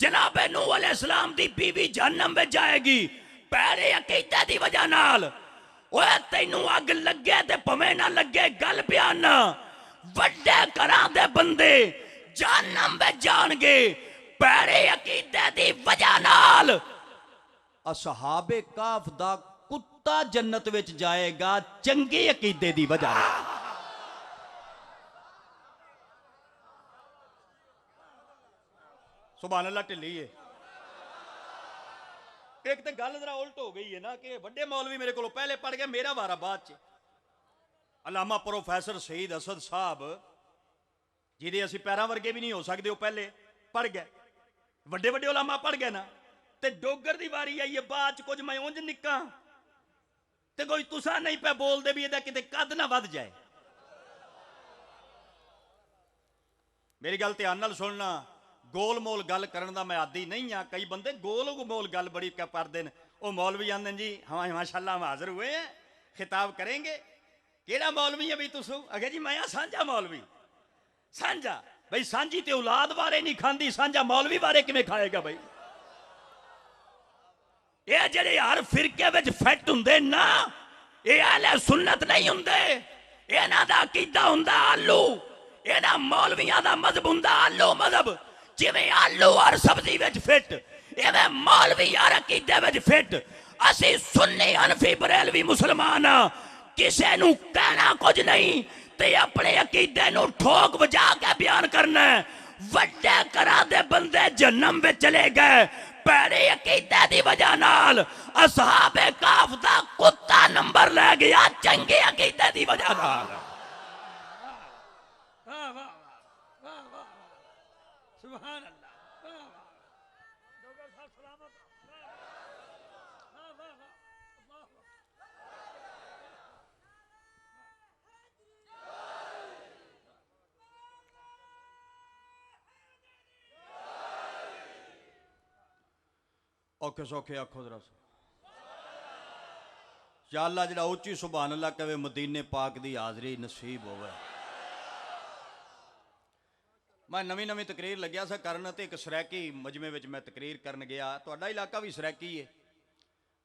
जनाबे नूह अलैहिस्सलाम दी बीवी जहन्नम में जाएगी पैरे अकीदे दी वजह नाल। ओए तैनू अग लगे ते भवें ना लगे, गल बयान वड्डे घरां दे बंदे जहन्नम में जाणगे पैरे अकीदे दी वजह नाल। असहाबे काफ दा कुत्ता जन्नत विच जाएगा चंगे अकीदे दी वजह नाल। सुभान अल्लाह ढिली है। एक तो गल जरा उल्ट हो गई है ना कि वड्डे मौलवी मेरे को पहले पढ़ गए, मेरा वारा बाद च। अलामा प्रोफैसर शहीद असद साहब जिहदे असीं पैरां वर्गे भी नहीं हो सकते, वो पहले पढ़ गए। वड्डे वड्डे उलामा पढ़ गए ना, ते डोगर दी वारी आई है बाद च। कुछ मैं उंज निक्का ते कोई तुसा नहीं पे बोलदे भी इहदा किते कद ना वध जाए। मेरी गल ध्यान नाल सुनना, गोल मोल गल करन दा मैं आदी नहीं हाँ। कई बंदे गोल मोल गल बड़ी करते हैं। वो मौलवी आंदे जी हाँ माशाअल्लाह हम हाजिर हुए हैं, खिताब करेंगे। केड़ा मौलवी है भी तुसू? अगे जी मैं सांझा मौलवी। सांझा भाई, सांझी ते औलाद बारे नहीं खांदी, सांझा मौलवी बारे किवें खाएगा भाई? ये जेडे हर फिरके विच फिट हुंदे ना, ये अहले सुन्नत नहीं हुंदे। इन्हां दा अकीदा हुंदा आलू, इन्हां मौलवियां दा मजहब हुंदा आलू मजहब। जिवें आलू हर सब्जी विच फिट, इवें मौलवी हर अकीदे विच फिट। असीं सुन्नी हनफी बरेलवी मुसलमान आ, किसे नू कहना कुछ नहीं ते अपने अकीदे नू ठोक बजा के बयान करना। वड्डे घरां दे बंदे जहन्नम विच चले गए पैरे अकीदे दी वजह नाल। असहाबे काफ दा कुत्ता नंबर ले गया चंगे अकीदे दी वजह नाल। सुभान अल्लाह। औखे सौखे आखो जरा या अल्लाह जिहड़ा उच्ची सुभान अल्लाह कहे मदीने पाक दी हाजरी नसीब होवे। मैं नवी नवी तकरीर लग्या सा करन ते एक सरैकी मजमे विच मैं तकरीर करन गया। तुहाडा इलाका भी सरैकी है।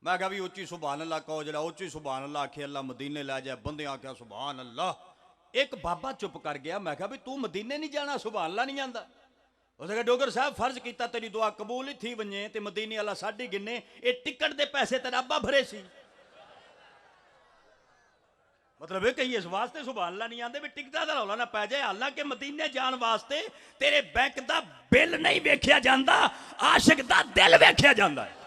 मैं कहा भी उच्ची सुभान अल्लाह कहो, जिहड़ा उच्ची सुभान अल्लाह आखे अल्लाह मदीने लै जाए। बंदे आख्या सुभान अल्लाह। एक बाबा चुप कर गया। मैं कहा भी तू मदीने नहीं जाना, सुभान अल्लाह नहीं जाता? उसने कहा डोगर साहब फर्ज किया तेरी दुआ कबूल ही थी वने ते मदीने वाला साडी गिने, ये टिकट दे पैसे तेरा अब्बा भरे सी। मतलब ये कही इस वास्ते सुभान अल्लाह नहीं आते भी टिकटा का रौला ना पै जाए, हालांकि मदीने जान वास्ते तेरे बैंक का बिल नहीं वेखिया जाता, आशिक का दिल वेखिया जाता है।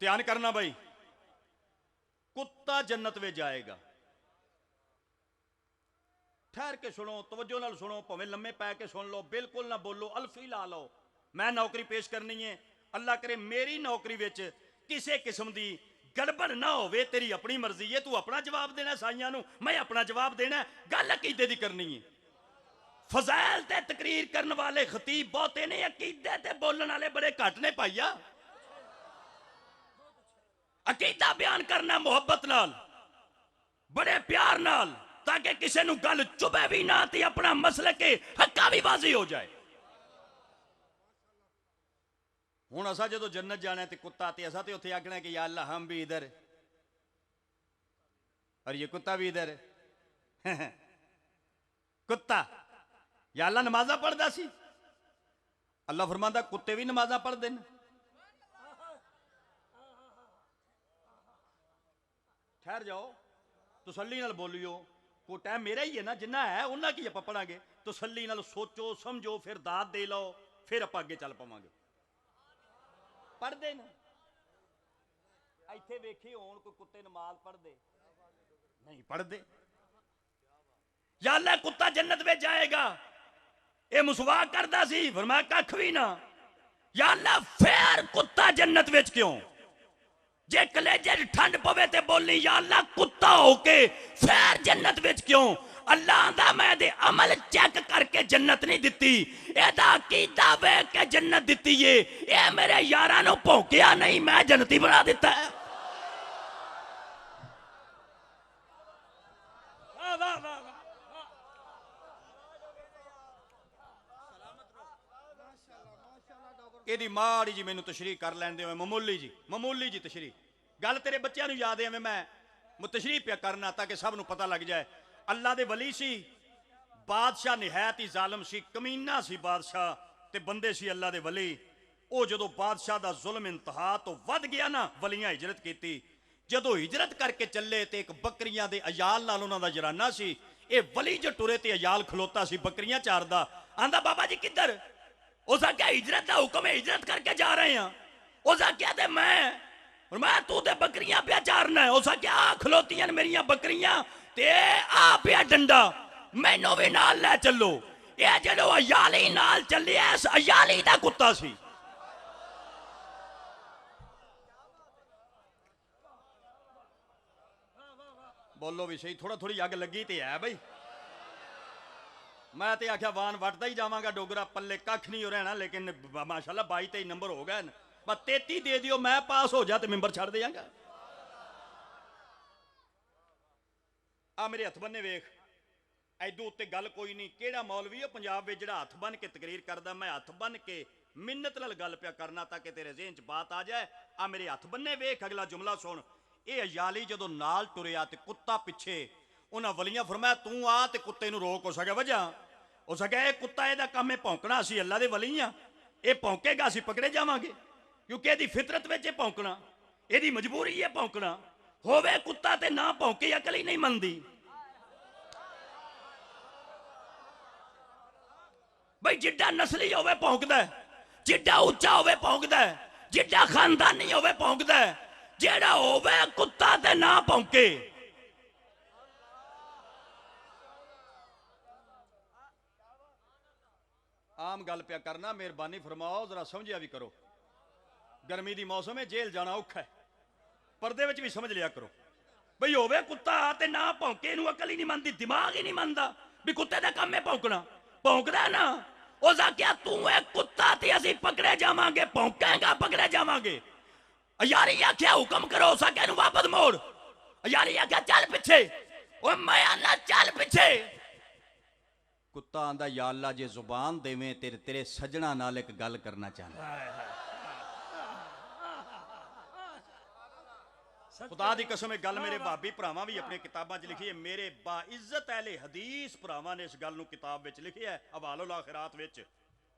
ध्यान करना भाई, कुत्ता जन्नत में जाएगा। ठहर के सुनो, तवज्जो नाल सुनो, भावें लम्मे पै के सुन लो, बिल्कुल ना बोलो, अल्फी ला लो। मैं नौकरी पेश करनी है, अल्लाह करे मेरी नौकरी विच किसी किस्म की गड़बड़ ना होवे, तेरी अपनी मर्जी है, तू अपना जवाब देना साइयां नूं, मैं अपना जवाब देना। गल अकीदे दी करनी है। फज़ैल ते तकरीर करने वाले खतीब बहुते ने, अकीदे ते बोलने वाले बड़े घट ने पाइया। अकीदा बयान करना मुहब्बत नाल, बड़े प्यार नाल, ताकि किसी नूं गल चुभे भी ना ते अपना मसले के हक्का भी बाजी हो जाए। हुण असा जो जन्नत जाना ते कुत्ता ते असा ते उत्थे आखना कि या अल्लाह हम भी इधर और ये कुत्ता भी इधर कुत्ता या अल्लाह नमाजा पढ़दा सी, अल्लाह फरमांदा कुत्ते भी नमाजा पढ़दे ने। ठहर जाओ, तसल्ली नाल बोलियो, को टाइम मेरा ही है ना, जिन्ना है उन्ना की आपां पढ़ांगे। तसल्ली नाल सोचो समझो, फिर दाद दे लो, फिर आपां अगे चल पावांगे। पढ़ते ना इत्थे वेखी होण कोई कुत्ते नमाज पढ़ते नहीं, पढ़ते। या अल्लाह कुत्ता जन्नत में जाएगा, ये मुसवाक करदा सी, फरमाया कख भी ना। या अल्लाह फिर कुत्ता जन्नत में क्यों? जे कलेजे ठंड पवे ते बोली या अल्लाह कुत्ता होके फिर जन्नत में क्यों? अल्लाह आंदा मैं दे अमल चेक करके जन्नत नहीं दिती, एदा कीदा वेख के जन्नत दिती है। ये मेरे यारां नूं भौंकिया नहीं, मैं जन्नती बना दिता है। वाह वाह वाह वाह। ਇਹਦੀ ਮਾੜੀ जी मैनू तशरीह कर लैन दे, मामूली जी तशरीह। गल तेरे बच्चों नूं याद है, मैं तशरीह पे करना ताकि सब नूं पता लग जाए। अल्लाह दे वली सी, बादशाह निहायत ही जालिम सी, कमीना सी बादशाह, ते बंदे सी अल्लाह दे वली। वो जदों बादशाह दा जुल्म इंतहा तो वध गया ना, वलियां हिजरत की। जदों हिजरत करके चले ते एक बकरियां दे अयाल नाल उन्हां दा जराना सी। ये वली जो टुरे ते अयाल खलोता सी बकरियां चारदा, आंदा बाबा जी किधर? उस आख्या हिजरत का हुक्म है, हिजरत करके जा रहे हैं। उस आख्या ते मैं तू ते बकरियां पे चारना है। उस आख्या आ खलोतियां मेरियां बकरियां ते आ पिया डंडा, मैनू भी नाल ले चलो। ये जदों अयाली नाल चले, इस अयाली दा कुत्ता सी। बोलो भी सही, थोड़ा थोड़ी अग लगी तो है भाई। मैं तो आख्या वान वटदा ही जावांगा, डोगरा पल्ले कख नहीं हो रहना, लेकिन माशाल्लाह 22-23 नंबर हो गए। बस 33 दे दियो, मैं पास हो जा तो मैंबर छड़ देंगा। आ मेरे हथ बन्ने वेख, ऐदू उत्ते गल कोई नहीं। केड़ा मौलवी है पंजाब में जिहड़ा हथ बन के तकरीर करदा? मैं हथ बन के मिन्नत नाल गल पिया करना ताकि तेरे ज़हन च बात आ जाए। आ मेरे हथ बन्ने वेख, अगला जुमला सुन। ये अयाली जदों नाल टुरिया ते कुत्ता पिछे, उन्हां वलियां फरमाया तू आ ते कुत्ते नूं रोक। हो सके वजह हो सके ये कुत्ता इहदा काम है भौंकना, असीं अल्लाह दे वली हां, ये भौंकेगा असीं पकड़े जावांगे, क्योंकि इहदी फितरत विच भौंकना, इहदी मजबूरी है भौंकना। होवे कुत्ता ते ना भौंके, अकल ही नहीं मनदी। भाई जिड्डा नस्ली होवे भौंकदा है, जिड्डा उच्चा होवे भौंकदा है, जिड्डा खानदानी होवे भौंकदा है। जेड़ा होवे कुत्ता ते ना भौंके। आम गल पिया करना, मेहरबानी फरमाओ जरा समझिया भी करो। गर्मी की मौसम है, जेल जाना औखा है, पर्दे विच भी समझ लिया करो। बई होवे कुत्ता ते ना भौंके, इनू अकल ही नहीं मनदी, दिमाग ही नहीं मनदा भी कुत्ते दा काम है भौंकना। भौंकदा ना, उस आख्या तू है कुत्ता ते असीं पकड़े जावांगे, भौंकेगा पकड़े जावांगे। अयारी आख्या हुक्म करो, उस आख्या नू वापस मोड़। अयारी आख्या चल पिछे, ओए मैं आना चल पिछे। कुत्ता आंदा या अल्लाह जे जुबान देवें तेरे तेरे सजना नाल एक गल करना चाहना। खुदा दी कसम, गल मेरे भाभी भरावां भी अपनी किताबां च लिखी है। मेरे बाइज्जत अहले हदीस भरावां ने इस गल नूं किताब विच लिखी है, हवालुल आखिरात विच।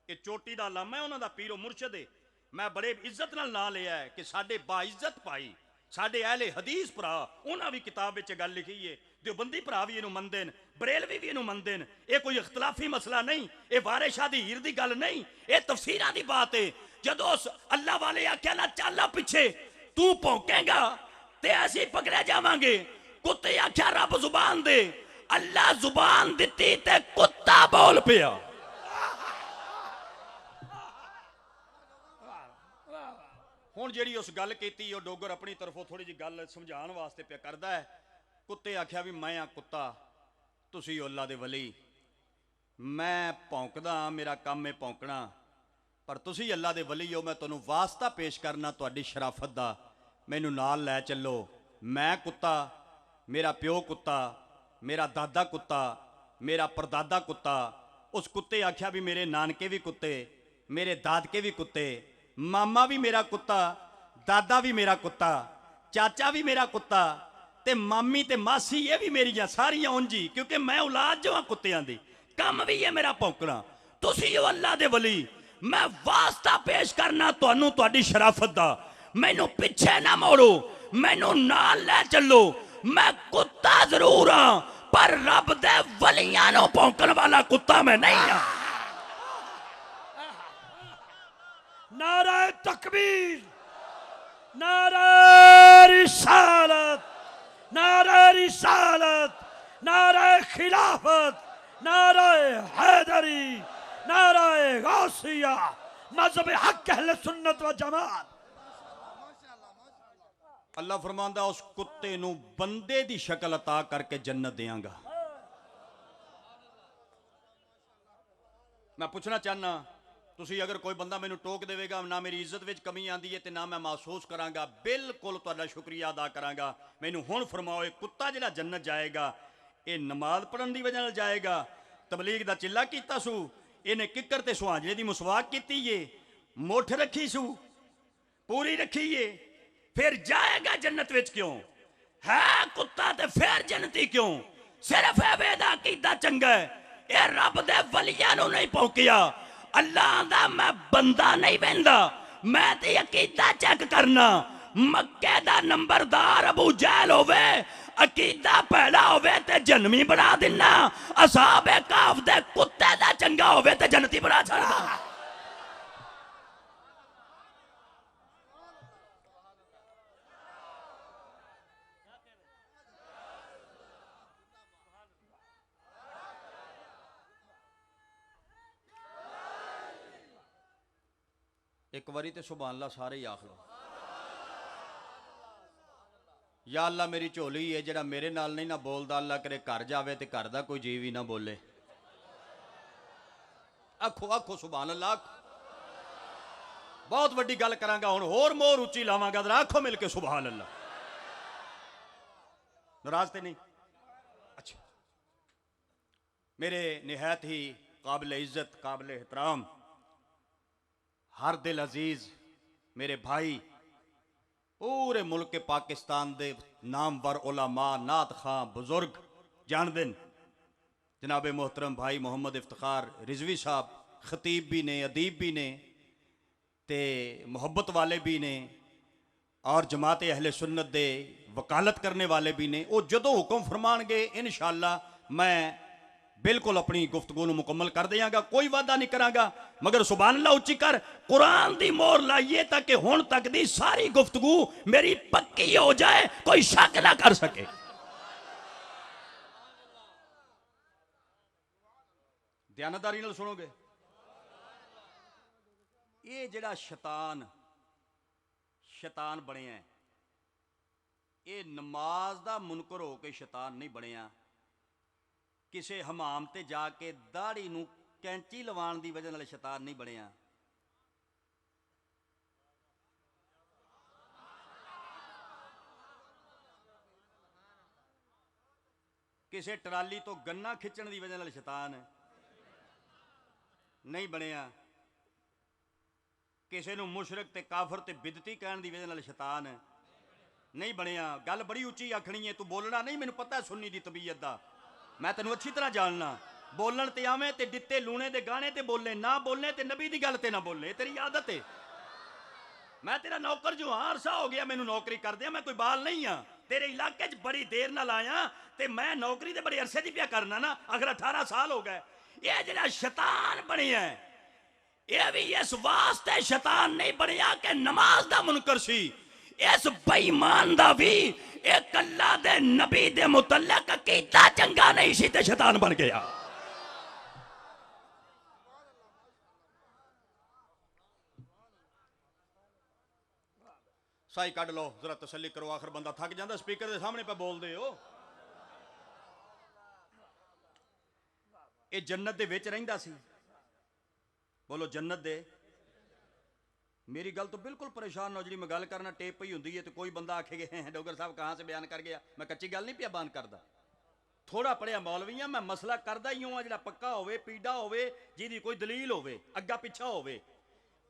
ये चोटी दा लामा है, उन्हां दा पीरो मुर्शद है। मैं बड़े इज्जत नाल नाम लिया है कि साडे बाइज्जत भाई, साडे अहले हदीस भरा उन्हां भी किताब विच गल लिखी है, देवबंदी भरा भी इहनूं मनदे ने, बरेलवी भी इहनूं मनदे ने। यह कोई इख्तलाफी मसला नहीं, यह वारिस शाह दी हीर दी गल नहीं, यह तफसीरां दी बात है। जदों अल्लाह वाले आख्या ना चल पिछे तू भौंकेगा ते असीं पकड़े जावांगे। कुत्ते आख्या रब जुबान दे, अल्लाह जुबान दिती ते कुत्ता बोल पिया। हुण जिहड़ी उस गल कीती ओ डोगर अपनी तरफों थोड़ी जी गल समझाउण वास्ते पिया करदा है। कुत्ते आख्या भी मैं आ कुत्ता, तुसीं अल्लाह दे वली, मैं भौंकदा मेरा काम है भौंकना, पर तुसीं अल्लाह दे वली हो। मैं तुहानूं वास्ता पेश करना तुहाडी शराफत दा, मैनूं नाल लै चलो। मैं कुत्ता, मेरा प्यो कुत्ता, मेरा दादा कुत्ता, मेरा परदादा कुत्ता। उस कुत्ते आख्या भी मेरे नानके भी कुत्ते, मेरे दादके भी कुत्ते, मामा भी मेरा कुत्ता, दादा भी मेरा कुत्ता, चाचा भी मेरा कुत्ता, ते मामी ते मासी ये भी मेरियां सारियां उंजी, क्योंकि मैं औलाद जो हाँ कुत्तियां दी, कम भी है मेरा भौंकना। तुसीं हो अल्लाह दे वली, मैं वास्ता पेश करना तुहानूं तुहाडी शराफत दा, मैनूं पिछे ना मोड़ो, मैनूं नाल लै चलो। मैं कुत्ता जरूर हाँ, पर रब दे वलियां नूं भौंकण वाला कुत्ता मैं नहीं हाँ।
नारा तकबीर, नारा रिसालत, नारा रिसालत, नारा खिलाफत, नारा हैदरी, नारा गौसिया, मजहब हक अहले सुन्नत व जमात।
अल्लाह फरमांदा उस कुत्ते नूं बंदे दी शक्ल अता करके जन्नत देंगा। मैं पूछना चाहना, तुसी अगर कोई बंदा मैनू टोक देवेगा, ना मेरी इज्जत विच कमी आंदी है ते ना मैं महसूस करांगा, बिल्कुल तुहाडा शुक्रिया अदा करांगा। मैनू हुण फरमाओ, ये कुत्ता जिहड़ा जन्नत जाएगा, ये नमाज पढ़न दी वजह नाल जाएगा, तबलीग दा चिल्ला कीता सू, इहने किकर ते सुहांजणे दी मुसवाक कीती है, मुठ रखी सू, पूरी रखी है, फिर जाएगा जन्नत विच क्यों? है कुत्ता ते फिर जन्नती क्यों? सिर्फ बेदा कीता चंगा है, ये रब दे वलियां नूं नहीं भौंकिया। अल्लाह आंदा मैं बंदा नहीं बंदा, मैं ते अकीदा चेक करना। मक्के दा नंबरदार अबू जहल होवे, अकीदा भैड़ा होवे ते जन्मी बना दिना, असहाबे काफ दे कुत्ते दा चंगा होवे ते जन्नती बना छड़दा। एक बारी तो सुभान अल्लाह सारे ही आख लो, या अल्लाह मेरी झोली है जिहड़ा मेरे नाल नहीं ना बोलदा, अल्लाह करे घर जावे ते घर दा कोई जीव ही ना बोले। आखो आखो सुभान अल्लाह। बहुत वड्डी गल करांगा हुण, होर मोर उच्ची लावांगा, जरा आखो मिल के सुभान अल्लाह। नाराज ते नहीं? अच्छा, मेरे निहायत ही काबिल इज्जत काबिल एहतराम हर दिल अजीज मेरे भाई, पूरे मुल्क के पाकिस्तान दे नामवर उलमा, नात खां, बुजुर्ग जान दिन, जनाब मोहतरम भाई मोहम्मद इफ्तिखार रिजवी साहब, खतीब भी ने, अदीब भी ने, ते मुहब्बत वाले भी ने, और जमात अहले सुन्नत दे वकालत करने वाले भी ने। वो जदों हुक्म फरमानगे इंशाअल्लाह मैं बिल्कुल अपनी गुफ्तगू मुकम्मल कर देंगा, कोई वादा नहीं करांगा, मगर सुभान अल्लाह उच्ची कर कुरान दी मोहर लाइए ताकि हुण तक दी सारी गुफ्तगू मेरी पक्की हो जाए, कोई शक ना कर सके। ध्यानदारी नाल सुनोगे? ये जिहड़ा शैतान शैतान बनिया, ये नमाज दा मुनकर हो के शैतान नहीं बनिया, किसी हमाम ते जाके दाढ़ी नूं कैंची लवाण दी वजह नाल शैतान नहीं बनिया। किसी ट्राली तो गन्ना खिंचण दी वजह नाल शैतान नहीं बनिया। किसी नूं मुशरक ते काफर ते बिदती कहण दी वजह नाल शैतान नहीं बनिया। गल बड़ी उच्ची आखनी है, तू बोलना नहीं, मैनूं पता है सुन्नी दी तबीयत दा, मैं तेन अच्छी तरह जानना। बोलन ते आवें ते दिते लूने दे गाने ते बोले, ना बोलने ते नबी दी गल ते ना बोले, तेरी आदत है। मैं तेरा नौकर जो हाँ अरसा हो गया मैनू नौकरी कर दिया, मैं कोई बाल नहीं हाँ, तेरे इलाके च बड़ी देर नाल आया ते मैं नौकरी ते बड़ी अरसे दी पिया करना ना, अगर 18 साल हो गए। ये जेड़ा शैतान बनिया है ये भी इस वास्ते शैतान नहीं बनिया कि नमाज दा मुनकर सी, इस बेईमान दा भी एक अल्लाह दे नबी दे मुतल्लक कीता चंगा नहीं सी ते शैतान बन गया। साई कढ़ लो जरा तसल्ली करो, आखिर बंदा थक जाता स्पीकर के सामने पे बोल दे हो। ये जन्नत दे विच रहिंदा सी, बोलो जन्नत दे। मेरी गल तो बिल्कुल परेशान ना हो, जी मैं गल करना टेप पई हुंदी है तो कोई बंदा आखेगा डोगर साहब कहाँ से बयान कर गया, मैं कच्ची गल नहीं पिया बयान करदा, थोड़ा पढ़िया मौलवी हां, मैं मसला करदा ही हूं जिहड़ा पक्का होवे पीड़ा होवे जिहदी कोई दलील होवे अग्गा पिछा होवे।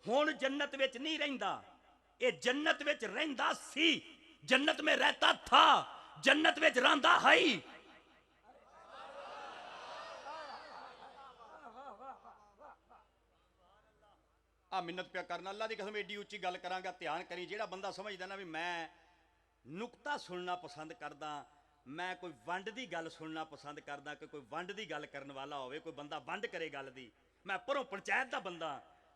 हुण जन्नत विच नहीं रहिंदा, ये जन्नत विच रहिंदा सी, जन्नत में रहता था, जन्नत विच रहिंदा है। आ मिन्नत पिया करना अल्लाह की कसम एडी उच्ची गल करांगा, ध्यान करी, जेड़ा बंदा समझदा ना भी मैं नुक्ता सुनना पसंद करदा, मैं कोई वंड दी गल सुनना पसंद करदा कि कोई वंड दी गल करन वाला होवे, कोई बंदा वंड करे गल दी, मैं परों पंचायत दा बंदा,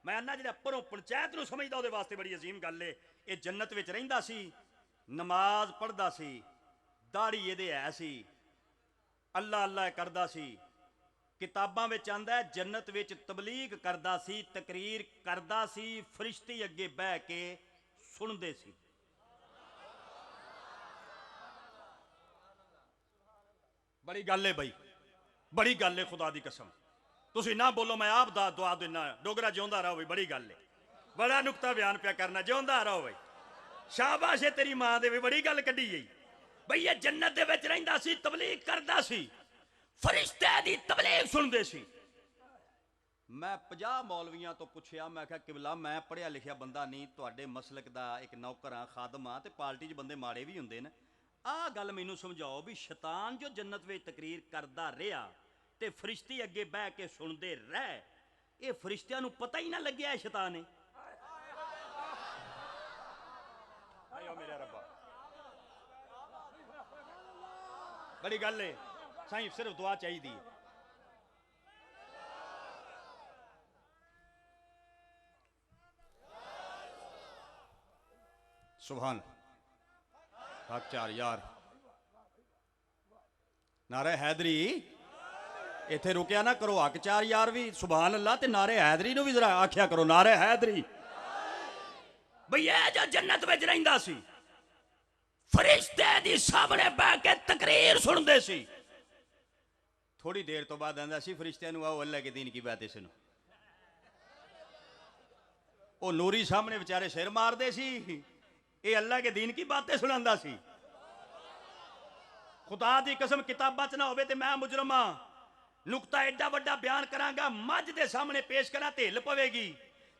मैं अन्ना जेड़ा परों पंचायत नूं समझदा उहदे वास्ते बड़ी अजीम गल है। ये जन्नत विच रहिंदा सी, नमाज पढ़दा सी, दाढ़ी इहदे है सी, अल्लाह अल्लाह करदा सी, किताबां विच आंदा है जन्नत विच तबलीग करदा सी, तकरीर करदा सी, फरिश्ते अगे बह के सुनदे सी। बड़ी गल है भाई, बड़ी गल है, खुदा दी कसम तुसी ना बोलो मैं आप दा दुआ देना, डोगरा जिउंदा रहो भाई, बड़ी गल है, बड़ा नुक्ता बयान पिया करना, जिउंदा रहो भाई, शाबाश है तेरी मां दे भी, बड़ी गल कड्डी गई भाई। ये जन्नत दे विच रहिंदा सी, तबलीग करदा सी, फरिश्ते दी तबलीग सुनदे सी। मैं 50 मौलवियां तो पुछया, मैं आख्या किबला मैं पढ़िया लिखिया बंदा नहीं, तुहाडे मसलक दा एक नौकर हाँ, खादम हाँ, ते पार्टी च बंदे माड़े भी हुंदे ने, आ गल मैनू समझाओ भी शैतान जो जन्नत विच तकरीर करदा रहा ते फरिश्ते अगे बह के सुनदे रह, ये फरिश्तियां नू पता ही ना लग्या शैतान है। आयो मेरे रब्बा, बड़ी गल है, साईं सिर्फ दुआ चाहिए। सुभान हक चार यार, नारे हैदरी इथे रुकिया ना करो, हक चार यार भी सुभान अल्लाह, ते नारे हैदरी नू भी जरा आख्या करो, नारे हैदरी। भैया जो जन्नत विच रहिंदा सी, फरिश्ते दी सामने बह के तकरीर सुनदे सी, थोड़ी देर तो बाद आंदा सी फरिश्तियां नू आओ अल्लाह के दीन की बातें सुनो। ओ नूरी सामने बेचारे सिर मारदे सी, ये अल्लाह के दीन की बातें सुनांदा सी। खुदा दी कसम किताबां च ना होवे ते मैं मुजरम हां, नुक्ता एडा वड्डा बयान करांगा, मझ दे सामने पेश करा ते हिल पवेगी,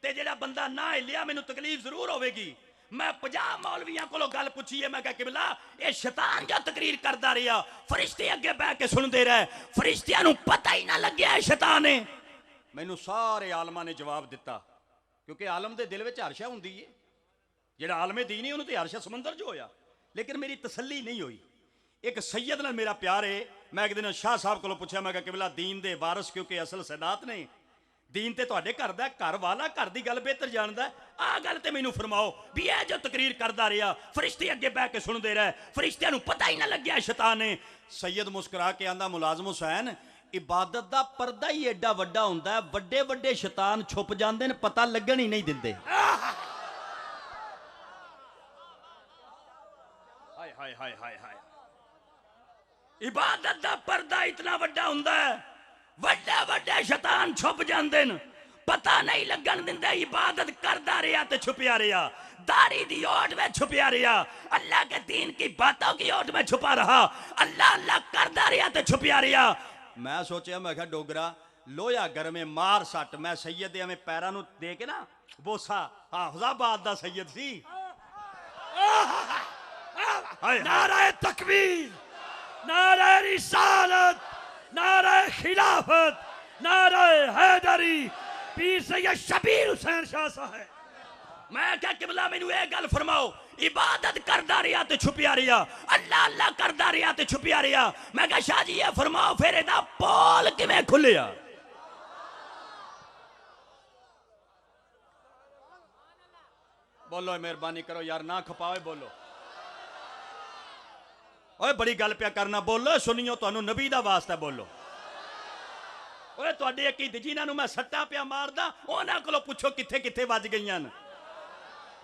ते जेड़ा बंदा ना हिलिया मैनू तकलीफ जरूर होवेगी। मैं 50 मौलवियां कोलों गल पुछी है, मैं कहा किबला ये शैतान जो तकरीर करदा रहा, फरिश्ते अगे बह के सुनदे रहे, फरिश्तियां नू पता ही ना लग्या शैतान है। मैनू सारे आलमां ने जवाब दिता, क्योंकि आलम दे दिल विच हर्षा हुंदी है, जेड़ा आलमे दीन है उन्होंने तो हर्षा समंदर जो होया, लेकिन मेरी तसल्ली नहीं हुई। एक सैयद नाल मेरा प्यार है, मैं एक दिन शाह साहब को पूछा, मैं कहा किबला दीन दे वारस क्योंकि असल सदात ने, दीन ते तुहाडे घर दा, घर वाला घर दी गल बेहतर जानदा, आ गल ते मैनू फरमाओ भी यह जो तकरीर करदा रहा, फरिश्ते अगे बह के सुनदे रहे, फरिश्तियां नू पता ही ना लग्या शैतान है। सैयद मुस्कुरा के आंदा मुलाजम हुसैन, इबादत दा पर्दा ही एडा वड्डा हुंदा है, वड्डे वड्डे शैतान छुप जांदे ने, पता लगन ही नहीं दिंदे। हाय हाय हाय हाय हाय, इबादत दा पर्दा इतना वड्डा हुंदा है, वड्डे वड्डे शैतान छुप जांदे न, पता नहीं लगन दिंदे, इबादत करदा रहा ते छुपिया रहा, दाढ़ी दी ओट में छुपिया रहा, अल्लाह के दीन की बातों की ओट में छुपा रहा, अल्लाह अल्लाह करदा रहा ते छुपिया रहा। मैं सोचा, मैं कहा डोगरा लोया घर में मार सट, मैं सैयद में पैरां नू दे के ना बोसा, हाफजाबाद दा सैयद सी।
नारे तकबीर, नारे रिसालत, नारे खिलाफत, नारे हैदरी, पीर सैयद शबीर हुसैन शाह साहब। मैं क्या किबला मैनू ये गल फरमाओ इबादत करदा रहा ते छुपिया रहा अल्लाह अल्लाह करदा रहा ते छुपिया रहा मैं क्या शाह जी ये फरमाओ फिर एदा पोल किवें खुलिया
बोलो मेहरबानी करो यार ना खपाओ बोलो ओए बड़ी गल पिया करना बोलो सुनियो तुहानू नबी दा वास्ता बोलो
ओए तुहाडे अकीद जिन्हां नू मैं सट्टा पिया मारदा उन्हां कोलों पुछो किथे किथे वज गईयां ने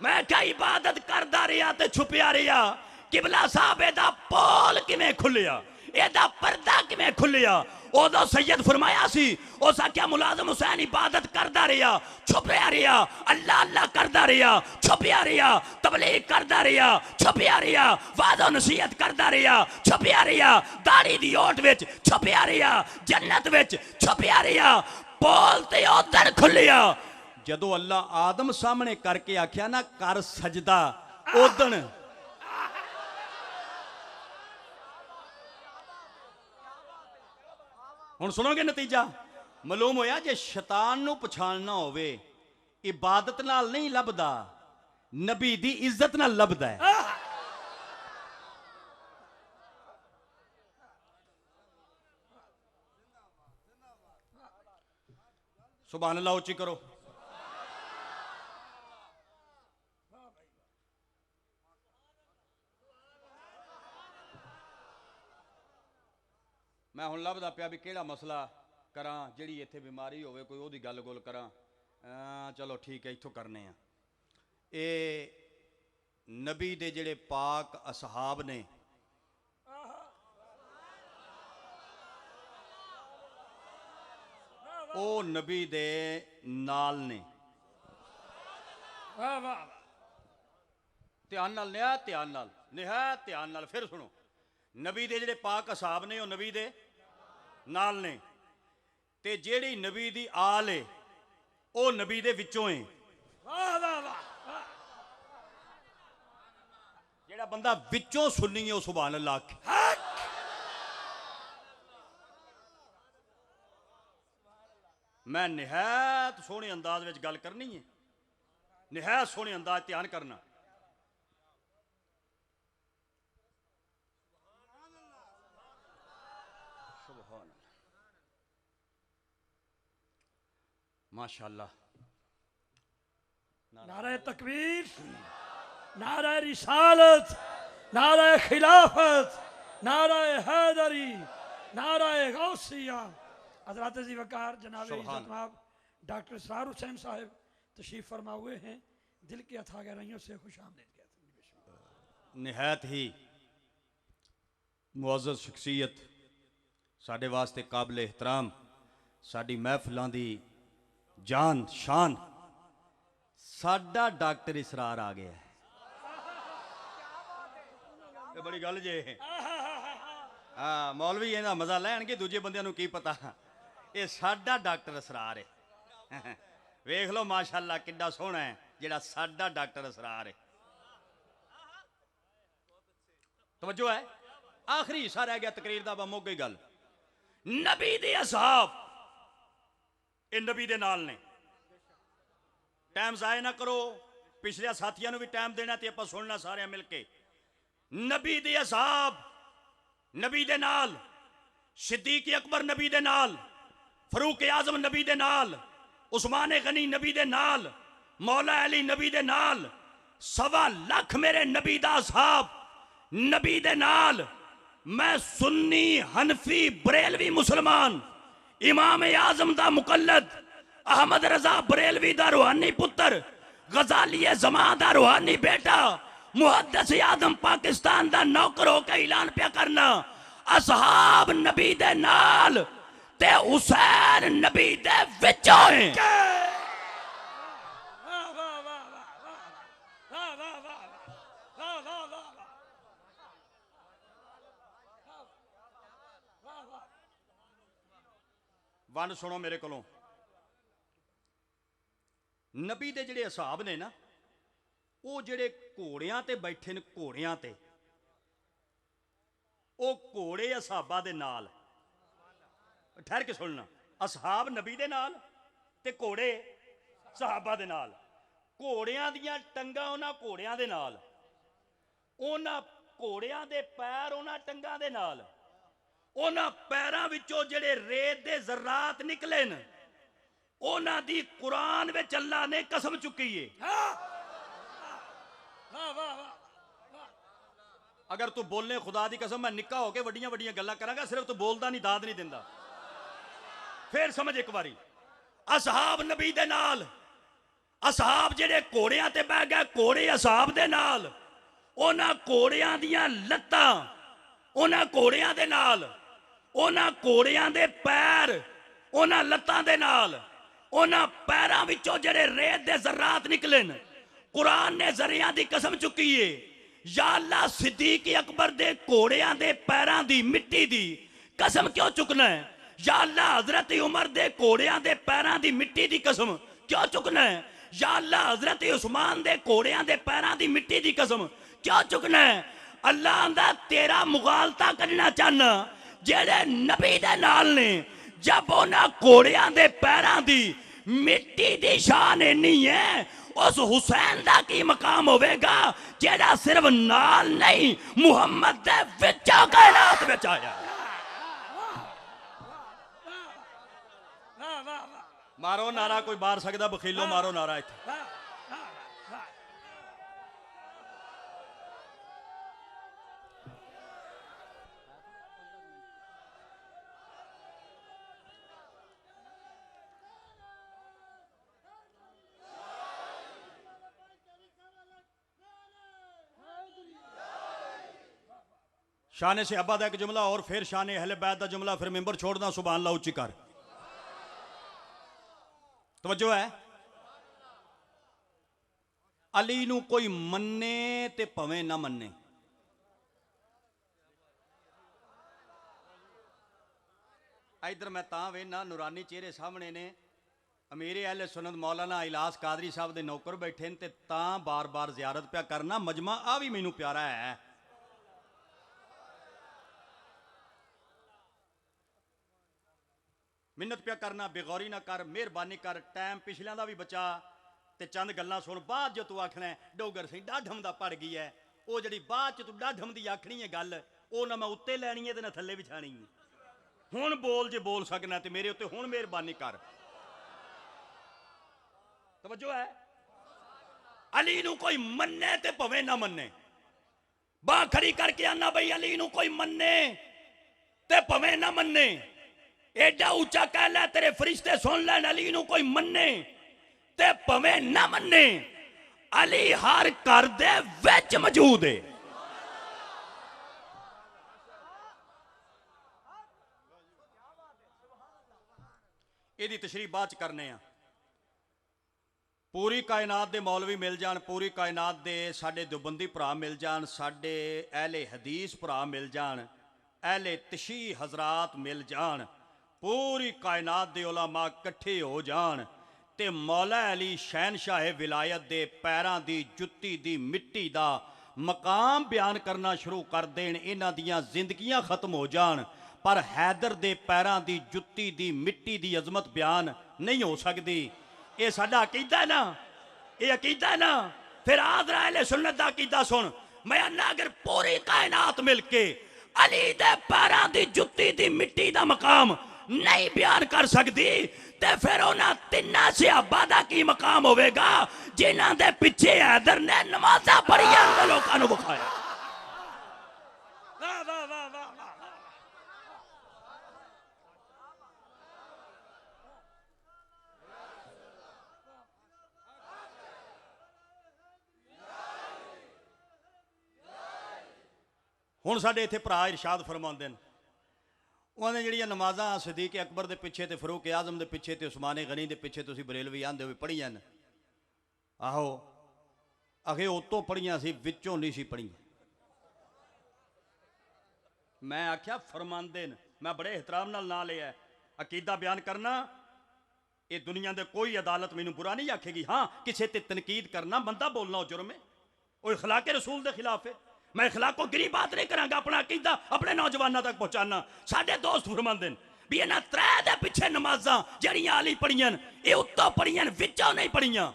मैं क्या इबादत करदा रहा ते छुपिया रहा किबला साहब एदा पोल किवें खुलिया एदा पर्दा किवें खुलिया उदो सैयद फरमाया सी उस आख्या मुलाजम हुसैन इबादत करदा रहा छुपिया रहा अल्लाह अल्लाह करदा रहा छुपिया रहा तबलीग करदा रहा छुपिया रहा वाज़ो नसीहत करदा रहा छुपिया रहा दाढ़ी दी ओट विच छुपिया रहा जन्नत विच छुपिया रहा पोल ते उधर खुलिया
जदों अल्लाह आदम सामने करके आख्या ना कर सजदा ओदन हुण सुनोगे नतीजा मालूम होया जे शैतान नू पछाणना होवे इबादत नाल नहीं लभदा नबी दी इज्जत नाल लभदा है सुभान अल्लाह उच्ची करो मैं हुण लभदा पिया भी किहड़ा मसला करां जिहड़ी इत्थे बीमारी होवे कोई ओहदी गल गुल करां चलो ठीक है इत्थों करने आ ए नबी दे जिहड़े पाक असहाब ने ओ नबी दे नाल ने ध्यान नाल निहायत ध्यान नाल फिर सुनो नबी दे जिहड़े पाक असहाब ने ओ नबी दे नाल ने ते जेड़ी नबी दी आल है ओ नबी दे विचों है जेड़ा बंदा विचों सुन्नी है ओ सुभान अल्लाह मैं निहायत सोहने अंदाज विच गल करनी है निहायत सोहने अंदाज ध्यान करना माशाअल्लाह
नारे तकबीर नारे रिसालत नारे खिलाफत नारे हैदरी नारे गौसिया हजरत जी वकार जनाब इज्जतमाब डॉक्टर इसरार हुसैन साहब तशरीफ फरमा हुए हैं दिल की अथाह गहराइयों से खुश आमदीद कहते हैं
निहायत ही मुअज़्ज़ज़ शख्सियत साडे वास्ते काबिल एहतराम साडी महफिलां दी जान शान साडा डॉक्टर इसरार आ गया है ये बड़ी गल जे हाँ मौलवी इहदा मजा लैणगे दूजे बंदियां नूं की पता ये साडा डॉक्टर इसरार है वेख लो माशाअल्लाह किड्डा सोहना है जेड़ा साडा डॉक्टर इसरार है तवज्जो है आखिरी हिस्सा रह गया तकरीर दा मुक गई गल
नबी दे असहाब
ये नबी दे नाल ने टाइम जाए ना करो पिछले साथियों भी टाइम देना ते आपां सुनना सारे मिल के नबी दे असहाब नबी दे नाल सिद्दीक अकबर नबी दे नाल फरूक आजम नबी दे नाल उस्मान गनी नबी दे नाल मौला अली नबी दे नाल 1.25 लाख मेरे नबी दा असहाब नबी दे नाल मैं सुन्नी हनफी बरेलवी मुसलमान इमाम आजम दा मुकल्लद अहमद रजा बरेलवी दा रूहानी पुत्र गजाली जमा दा रूहानी बेटा मुहद्दिस आदम पाकिस्तान दा नौकर होकर ऐलान पे करना असहाब नबी दे नाल ते हुसैन नबी दे विचों हैं वन सुनो मेरे को नबी दे जिहड़े असहाब ने ना वो जिहड़े घोड़ियां ते बैठे ने घोड़ियां ते वो घोड़े असहाबा दे नाल ठहर के सुनना असहाब नबी दे नाल ते घोड़े सहाबा दे नाल
ਘੋੜਿਆਂ ਦੀਆਂ ਟੰਗਾਂ ਉਹਨਾਂ ਘੋੜਿਆਂ ਦੇ ਨਾਲ, ਉਹਨਾਂ ਘੋੜਿਆਂ ਦੇ ਪੈਰ ਉਹਨਾਂ ਟੰਗਾਂ ਦੇ ਨਾਲ, ਉਹਨਾਂ ਪੈਰਾਂ ਵਿੱਚੋਂ ਜਿਹੜੇ ਰੇਤ ਦੇ ਜ਼ਰਾਤ ਨਿਕਲੇ ਨੇ, ਉਹਨਾਂ ਦੀ ਕੁਰਾਨ ਵਿੱਚ ਅੱਲਾ ਨੇ ਕਸਮ ਚੁੱਕੀ ਏ। ਅਗਰ ਤੂੰ ਬੋਲੇ ਖੁਦਾ ਦੀ ਕਸਮ, ਮੈਂ ਨਿੱਕਾ ਹੋ ਕੇ ਵੱਡੀਆਂ ਵੱਡੀਆਂ ਗੱਲਾਂ ਕਰਾਂਗਾ, ਸਿਰਫ ਤੂੰ ਬੋਲਦਾ ਨਹੀਂ, ਦਾਦ ਨਹੀਂ ਦਿੰਦਾ। ਫੇਰ ਸਮਝ ਇੱਕ ਵਾਰੀ, ਅਸਹਾਬ ਨਬੀ ਦੇ ਨਾਲ, ਅਸਹਾਬ ਜਿਹੜੇ ਘੋੜਿਆਂ ਤੇ ਬਹਿ ਗਏ, ਘੋੜੇ ਅਸਹਾਬ ਦੇ ਨਾਲ, ਉਹਨਾਂ ਘੋੜਿਆਂ ਦੀਆਂ ਲੱਤਾਂ, ਉਹਨਾਂ ਘੋੜਿਆਂ ਦੇ ਨਾਲ, ਉਹਨਾਂ ਘੋੜਿਆਂ ਦੇ ਪੈਰ, ਉਹਨਾਂ ਲੱਤਾਂ ਦੇ ਨਾਲ, ਉਹਨਾਂ ਪੈਰਾਂ ਵਿੱਚੋਂ ਜਿਹੜੇ ਰੇਤ ਦੇ ਜ਼ਰਾਤ ਨਿਕਲੇ ਨੇ, ਕੁਰਾਨ ਨੇ ਜ਼ਰਿਆਂ ਦੀ ਕਸਮ ਚੁੱਕੀ ਏ। ਯਾ ਅੱਲਾ, ਸਿੱਦੀਕ ਅਕਬਰ ਦੇ ਘੋੜਿਆਂ ਦੇ ਪੈਰਾਂ ਦੀ ਮਿੱਟੀ ਦੀ ਕਸਮ ਕਿਉਂ ਚੁੱਕਣਾ ਹੈ? ਯਾ ਅੱਲਾ, ਹਜ਼ਰਤ ਉਮਰ ਦੇ ਘੋੜਿਆਂ ਦੇ ਪੈਰਾਂ ਦੀ ਮਿੱਟੀ ਦੀ ਕਸਮ ਕਿਉਂ ਚੁੱਕਣਾ ਹੈ? ਯਾ ਅੱਲਾ, ਹਜ਼ਰਤ ਉਸਮਾਨ ਦੇ ਘੋੜਿਆਂ ਦੇ ਪੈਰਾਂ ਦੀ ਮਿੱਟੀ ਦੀ ਕਸਮ ਕਿਉਂ ਚੁੱਕਣਾ ਹੈ? ਅੱਲਾ ਦਾ ਤੇਰਾ ਮੁਗਾਲਤਾ ਕਰਨਾ ਚਾਹਨਾ ਜਿਹੜੇ ਨਬੀ ਦੇ ਨਾਲ ਨੇ, ਜਬ ਉਹਨਾਂ ਘੋੜਿਆਂ ਦੇ ਪੈਰਾਂ ਦੀ ਮਿੱਟੀ ਦੀ ਸ਼ਾਨ ਇੰਨੀ ਹੈ, ਉਸ ਹੁਸੈਨ ਦਾ ਕੀ ਮਕਾਮ ਹੋਵੇਗਾ ਜਿਹੜਾ ਸਿਰਫ ਨਾਲ ਨਹੀਂ, ਮੁਹੰਮਦ ਦੇ ਵਿੱਚੋਂ ਕਾਇਨਾਤ ਵਿੱਚ ਆਇਆ। ਮਾਰੋ ਨਾਰਾ, ਕੋਈ ਮਾਰ ਸਕਦਾ? ਬਖੀਲੋ ਮਾਰੋ ਨਾਰਾ ਇੱਥੇ। शान से अब्बा का एक जुमला और फिर शान अहले बैत का जुमला, फिर मेंबर छोड़ना। सुभान अल्लाह उच्ची कर, तवज्जो है। अली नू कोई मन्ने ते भवें ना मन्ने, इधर मैं तां वेना नूरानी चेहरे सामने ने, अमीरे अहले सुन्नत मौलाना इलास कादरी साहब दे नौकर बैठे ने, ते तां बार बार जियारत पिया करना। मजमा आ भी मैनू प्यारा है। मिन्नत पिया करना, बेगौरी ना कर, मेहरबानी कर, टाइम पिछलियां दा भी बचा ते चंद गल्लां सुन। बाद जो तू आखना है डोगर सिंह डाढम दा पड़ गई है, वो जड़ी बाद च तू डाढम दी आखनी है गल, वो ना मैं उत्ते लैनी है ते ना थल्ले बिछानी है। हुण बोल जे बोल सकना ते मेरे उत्ते हुण मेहरबानी कर। तवज्जो है। अली नू कोई मन्ने ते भवें ना मन्ने, बाह खड़ी करके आना बई अली नू कोई मन्ने ते भवें ना मन्ने, एडा ऊंचा कह लै तेरे फरिश्ते सुन लैन, अली नू कोई मन्ने ते भवें ना मन्ने, अली हर घर दे विच मौजूद है। इहदी तशरीह बाद च करने आ। पूरी कायनात दे मौलवी मिल जान, पूरी कायनात दे साडे देवबंदी भरा मिल जान, साडे अहले हदीस भरा मिल जान, अहले तशीह हजरात मिल जान, पूरी कायनात दे उलमा इकट्ठे हो जान ते मौला अली शहनशाह विलायत दे पैरां दी जुत्ती दी मिट्टी दा मकाम बयान करना शुरू कर देन, इन्हां दियां जिंदगियां खत्म हो जान, पर हैदर दे पैरां दी जुत्ती दी मिट्टी दी अजमत बयान नहीं हो सकती। ये साडा अकीदा है ना, ये अकीदा है ना। फिर आदरा अहले सुन्नत दा अकीदा सुन। मैं अन्ना अगर पूरी कायनात मिलके अली दे पैरां दी जुत्ती दी मिट्टी दा मकाम नहीं बयान कर सकती, ते फिर उन्हां तिन्नां सहाबा दा की मकाम होवेगा जिन्हां दे पिछे हैदर ने नमाज़ां पढ़ियां ते लोकां नूं विखाया। वाह वाह वाह वाह वाह। हुण साडे इत्थे भरा इरशाद फरमाउंदे ने, उन्होंने जड़ियां नमाज़ां सदीक अकबर के पिछे तो फरूक आजम के पिछे तो उस्माने गनी के पिछे तुसीं बरेलवी आंदे हुए पढ़ियां ने। आहो अखे उतों पढ़ियां सी, विचों नहीं सी पढ़ियां। मैं आख्या फरमांदे ने, मैं बड़े एहतराम नाल ना लिया। अकीदा बयान करना, ये दुनिया दे कोई अदालत मैनू बुरा नहीं आखेगी। हाँ, किसी ते तनकीद करना, बंदा बोलना वो जुर्म है, वो इखलाके रसूल के खिलाफ है। मैं इखलाको गिरी बात नहीं करांगा, अपना अकीदा अपने नौजवानों तक पहुंचाना। साडे दोस्त फरमांदे ने भी इन्हां त्रै दे पिछे नमाज़ां जड़ियां अली पढ़ियां ये उत्तों पढ़ियां विचों नहीं पढ़ियां।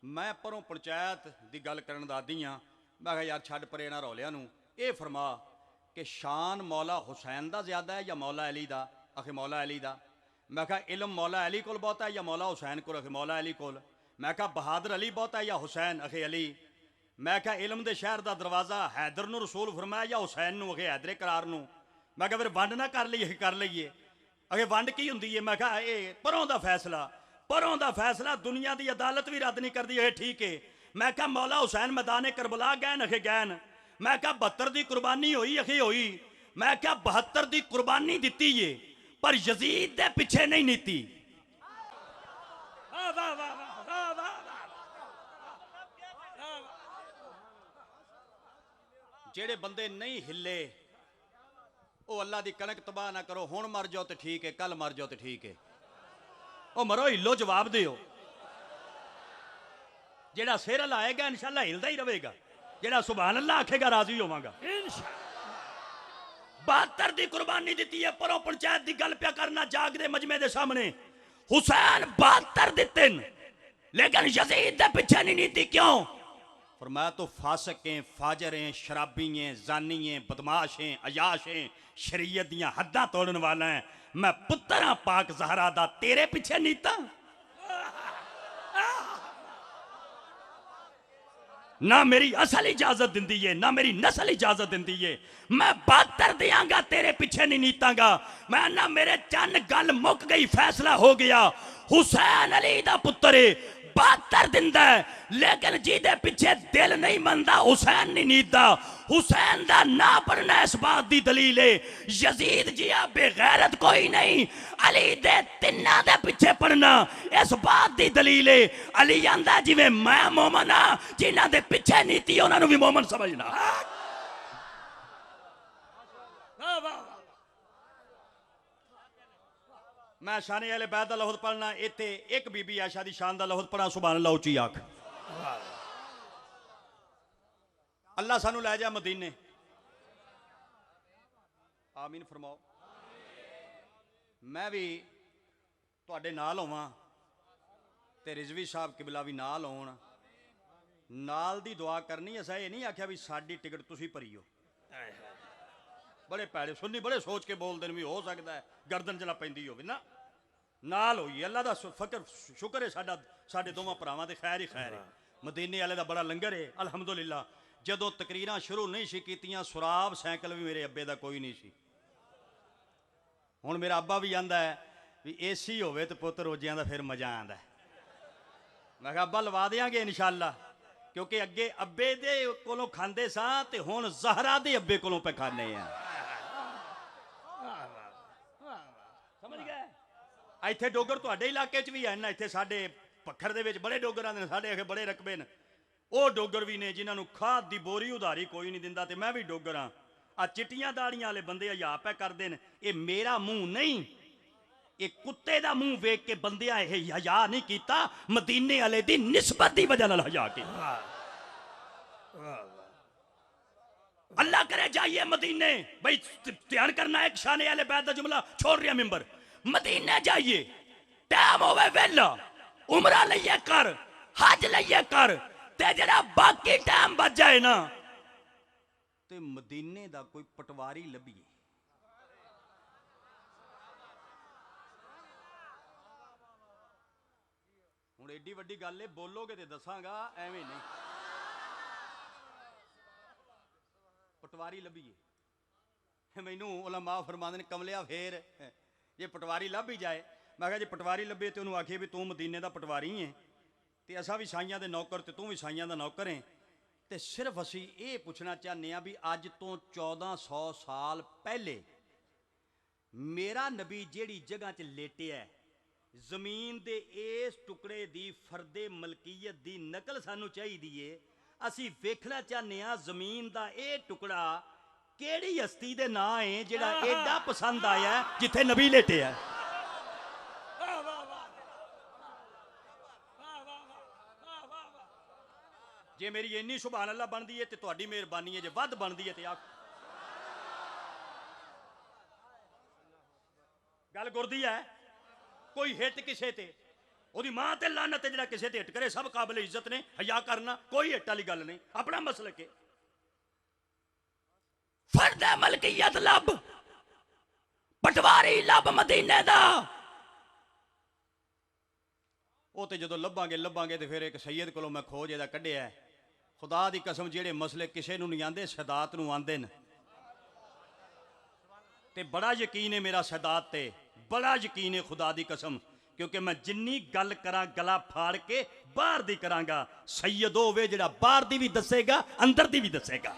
ਮੈਂ ਪਰੋਂ ਪੰਚਾਇਤ ਦੀ ਗੱਲ ਕਰਨ ਦਾ ਆਦੀ ਹਾਂ। ਮੈਂ ਕਿਹਾ ਯਾਰ ਛੱਡ ਪਰੇ ਇਹਨਾਂ ਰੌਲਿਆਂ ਨੂੰ, ਇਹ ਫਰਮਾ ਕਿ ਸ਼ਾਨ ਮੌਲਾ ਹੁਸੈਨ ਦਾ ਜ਼ਿਆਦਾ ਹੈ ਜਾਂ ਮੌਲਾ ਅਲੀ ਦਾ? ਆਖੇ ਮੌਲਾ ਅਲੀ ਦਾ। ਮੈਂ ਕਿਹਾ ਇਲਮ ਮੌਲਾ ਅਲੀ ਕੋਲ ਬਹੁਤਾ ਹੈ ਜਾਂ ਮੌਲਾ ਹੁਸੈਨ ਕੋਲ? ਆਖੇ ਮੌਲਾ ਅਲੀ ਕੋਲ। ਮੈਂ ਕਿਹਾ ਬਹਾਦਰ ਅਲੀ ਬਹੁਤਾ ਹੈ ਜਾਂ ਹੁਸੈਨ? ਆਖੇ ਅਲੀ। ਮੈਂ ਕਿਹਾ ਇਲਮ ਦੇ ਸ਼ਹਿਰ ਦਾ ਦਰਵਾਜ਼ਾ ਹੈਦਰ ਨੂੰ ਰਸੂਲ ਫਰਮਾਇਆ ਜਾਂ ਹੁਸੈਨ ਨੂੰ? ਆਖੇ ਹੈਦਰੇ ਕਰਾਰ ਨੂੰ। ਮੈਂ ਕਿਹਾ ਫਿਰ ਵੰਡ ਨਾ ਕਰ ਲਈਏ? ਕਰ ਲਈਏ। ਅਗੇ ਵੰਡ ਕੀ ਹੁੰਦੀ ਹੈ? ਮੈਂ ਕਿਹਾ ਇਹ ਪਰੋਂ ਦਾ ਫੈਸਲਾ, ਪਰੋਂ ਦਾ ਫੈਸਲਾ ਦੁਨੀਆ ਦੀ ਅਦਾਲਤ ਵੀ ਰੱਦ ਨਹੀਂ ਕਰਦੀ। ਇਹ ਠੀਕ ਹੈ। ਮੈਂ ਕਿਹਾ ਮੌਲਾ ਹੁਸੈਨ ਮੈਦਾਨੇ ਕਰਬਲਾ ਗਏ? ਅਖੇ ਗਏ। ਮੈਂ ਕਿਹਾ 72 ਦੀ ਕੁਰਬਾਨੀ ਹੋਈ? ਅਖੇ ਹੋਈ। ਮੈਂ ਕਿਹਾ 72 ਦੀ ਕੁਰਬਾਨੀ ਦਿੱਤੀ ਏ ਪਰ ਯਜ਼ੀਦ ਦੇ ਪਿੱਛੇ ਨਹੀਂ ਨੀਤੀ। ਜਿਹੜੇ ਬੰਦੇ ਨਹੀਂ ਹਿੱਲੇ ਉਹ ਅੱਲਾ ਦੀ ਕਣਕ ਤਬਾਹ ਨਾ ਕਰੋ। ਹੁਣ ਮਰ ਜਾਓ ਤੇ ਠੀਕ ਹੈ, ਕੱਲ ਮਰ ਜਾਓ ਤੇ ਠੀਕ ਹੈ। ਉਹ ਮਰੋ, ਹਿੱਲੋ, ਜਵਾਬ ਦਿਓ। ਜਿਹੜਾ ਸਿਰ ਲਾਏਗਾ ਇਨਸ਼ਾਅੱਲਾ ਹਿਲਦਾ ਹੀ ਰਹੇਗਾ। ਜਿਹੜਾ ਸੁਭਾਨ ਅੱਲਾ ਆਖੇਗਾ ਰਾਜ਼ੀ ਹੋਵਾਂਗਾ ਇਨਸ਼ਾਅੱਲਾ। 72 ਦੀ ਕੁਰਬਾਨੀ ਦਿੱਤੀ ਹੈ। ਪਰੋਂ ਪੰਚਾਇਤ ਦੀ ਗੱਲ ਪਿਆ ਕਰਨਾ ਜਾਗਦੇ ਮਜਮੇ ਦੇ ਸਾਹਮਣੇ। ਹੁਸੈਨ 72 ਦਿੱਤੇ लेकिन यजीद के पीछे नहीं नीति क्यों? फरमाया तो फासिक हैं, फाजर हैं, शराबी हैं, जानी हैं, बदमाश हैं, अयाश हैं, शरीयत दियां हद्दां तोड़न वाला है। मैं पुत्र हां पाक ज़हरा दा, तेरे पीछे नीता? ना मेरी असल इजाजत दिंदी है ना मेरी नस्ल इजाजत दिंदी है। मैं 72 दियांगा, तेरे पीछे नहीं नीतांगा। मैं ना मेरे चन गल मुक गई, फैसला हो गया। हुसैन अली दा पुत्र है, 72 दिंदा है लेकिन जिहदे पीछे दिल नहीं मनदा हुसैन नहीं नीता। हुसैन दा ना पढ़ना इस बात दी दलील है यजीद जिया बेगैरत कोई नहीं। अली दे तिन्ना दे पीछे पढ़ना इस बात दी दलील है। अली आंदा जिवें मैं मोमन हां, जिन्हां दे पीछे नीति उन्हां नूं भी मोमन समझना। मैं शाने वाले बैद का लफ्ज़ पढ़ना, इत्थे एक बीबी आयशा दी शान का लफ्ज़ पढ़ा, सुभान अल्लाह उची आख। अल्लाह सानू लै जा मदीने, आमीन फरमाओ। मैं भी तुहाडे नाल होवां ते रिजवी साहब किबला भी नाल होण, नाल दी दुआ करनी। असां ये नहीं आख्या भी साडी टिकट तुसीं भरीओ। बड़े पैड़े सुन्नी बड़े सोच के बोलते हैं भी हो सकता है गर्दन चला पैंदी होवे ना। नाल होई अल्लाह दा फकर शुक्र है साडा, साडे दोवां भरावां दे खैर ही खैर है। मदीने वाले दा बड़ा लंगर है अलहमदुलिल्लाह। जदों तकरीरां शुरू नहीं सी कीतियां सुराब साइकिल भी मेरे अब्बे दा कोई नहीं सी। हुण मेरा अब्बा भी आंदा है भी एसी होवे ते पुत्त रोजियां दा फिर मजा आंदा है। मैं कहा अब्बा लवा देंगे इंशाअल्लाह, क्योंकि अगे अब्बे दे कोलों खांदे सां ते हुण ज़हरा दे अब्बे कोलों पे खाने आ। समझ गए? इत्थे डोगर तुहाडे इलाके च भी है ना, इत्थे साडे पक्खर दे विच बड़े डोगर आंदे ने, साडे अखे बड़े रकबे ने। ਉਹ ਡੋਗਰ ਵੀ ਨੇ ਜਿਨ੍ਹਾਂ ਨੂੰ ਖਾਦ ਦੀ ਬੋਰੀ ਉਧਾਰੀ ਕੋਈ ਨਹੀਂ ਦਿੰਦਾ। ਤੇ ਮੈਂ ਵੀ ਡੋਗਰ ਹਾਂ। ਆ ਚਿੱਟੀਆਂ ਦਾੜੀਆਂ ਵਾਲੇ ਬੰਦੇ ਹਯਾ ਪੈ ਕਰਦੇ ਨੇ। ਇਹ ਮੇਰਾ ਮੂੰਹ ਨਹੀਂ, ਇਹ ਕੁੱਤੇ ਦਾ ਮੂੰਹ ਵੇਖ ਕੇ ਬੰਦਿਆਂ ਇਹ ਹਯਾ ਨਹੀਂ ਕੀਤਾ, ਮਦੀਨੇ ਵਾਲੇ ਦੀ ਨਿਸਬਤ ਦੀ ਵਜ੍ਹਾ ਨਾਲ ਹਯਾ ਕੀਤਾ। अल्लाह करे जाइए मदीने। भाई ध्यान करना, एक शाने वाले बैद का जुमला छोड़ रहा मिंबर। मदीने जाइए, टाइम होवे वेला, उमरा लइए कर, हज लइए कर, ते जरा बाकी टाइम बच जाए ना ते मदीने दा कोई पटवारी लभीए। हुण एडी वड्डी गल है, बोलोगे ते दसांगा, एवें नहीं। पटवारी लभीए। मैनू उलमा फरमांदे ने कमलिया फेर जे पटवारी लभ ही जाए। मैं कहा जे पटवारी लभे तो उन्होंने आखिए भी तू मदीने का पटवारी है तो असा भी साइयां दे नौकर ते तू भी साइयां दा नौकर है। तो सिर्फ असी ये पूछना चाहते हैं भी अज तो 1400 साल पहले मेरा नबी जेड़ी जगह च लेटिया जमीन दे इस टुकड़े दी फरदे मलकीयत दी नकल सानू चाहिए। असी वेखना चाहते हैं जमीन दा ये टुकड़ा केड़ी हस्ती दे नां है जेड़ा एडा पसंद आया जिथे नबी लेटे है। जे मेरी इन्नी सुभान अल्लाह बनती है तो तुहाडी मेहरबानी है, जे वध बनती है तो आख। गल गुरदी है कोई हिट किसे ते
ਉਹਦੀ ਮਾਂ ਤੇ ਲਾਨਤ ਹੈ ਜਿਹੜਾ ਕਿਸੇ ਤੇ ਹਿੱਟ ਕਰੇ। ਸਭ ਕਾਬਿਲ ਇੱਜ਼ਤ ਨੇ, ਹਯਾ ਕਰਨਾ ਕੋਈ ਹਿੱਟ ਵਾਲੀ ਗੱਲ ਨਹੀਂ, ਆਪਣਾ ਮਸਲਕ ਹੈ। ਫਰਦ ਮਲਕੀਅਤ ਲੱਭ, ਪਟਵਾਰੀ ਲੱਭ ਮਦੀਨੇ ਦਾ।
ਉਹ ਤੇ ਜਦੋਂ ਲੱਭਾਂਗੇ ਤੇ ਫਿਰ ਇੱਕ ਸੈਯਦ ਕੋਲੋਂ ਮੈਂ ਖੋਜ ਇਹਦਾ ਕੱਢਿਆ। ਖੁਦਾ ਦੀ ਕਸਮ ਜਿਹੜੇ ਮਸਲੇ ਕਿਸੇ ਨੂੰ ਨਹੀਂ ਆਂਦੇ ਸਦਾਤ ਨੂੰ ਆਂਦੇ ਨੇ, ਤੇ ਬੜਾ ਯਕੀਨ ਹੈ ਮੇਰਾ ਸਦਾਤ ਤੇ, ਬੜਾ ਯਕੀਨ ਹੈ ਖੁਦਾ ਦੀ ਕਸਮ, ਕਿਉਂਕਿ ਮੈਂ ਜਿੰਨੀ ਗੱਲ ਕਰਾਂ ਗਲਾ ਫਾੜ ਕੇ ਬਾਹਰ ਦੀ ਕਰਾਂਗਾ। ਸੈਯਦ ਹੋਵੇ ਜਿਹੜਾ ਬਾਹਰ ਦੀ ਵੀ ਦੱਸੇਗਾ ਅੰਦਰ ਦੀ ਵੀ ਦੱਸੇਗਾ।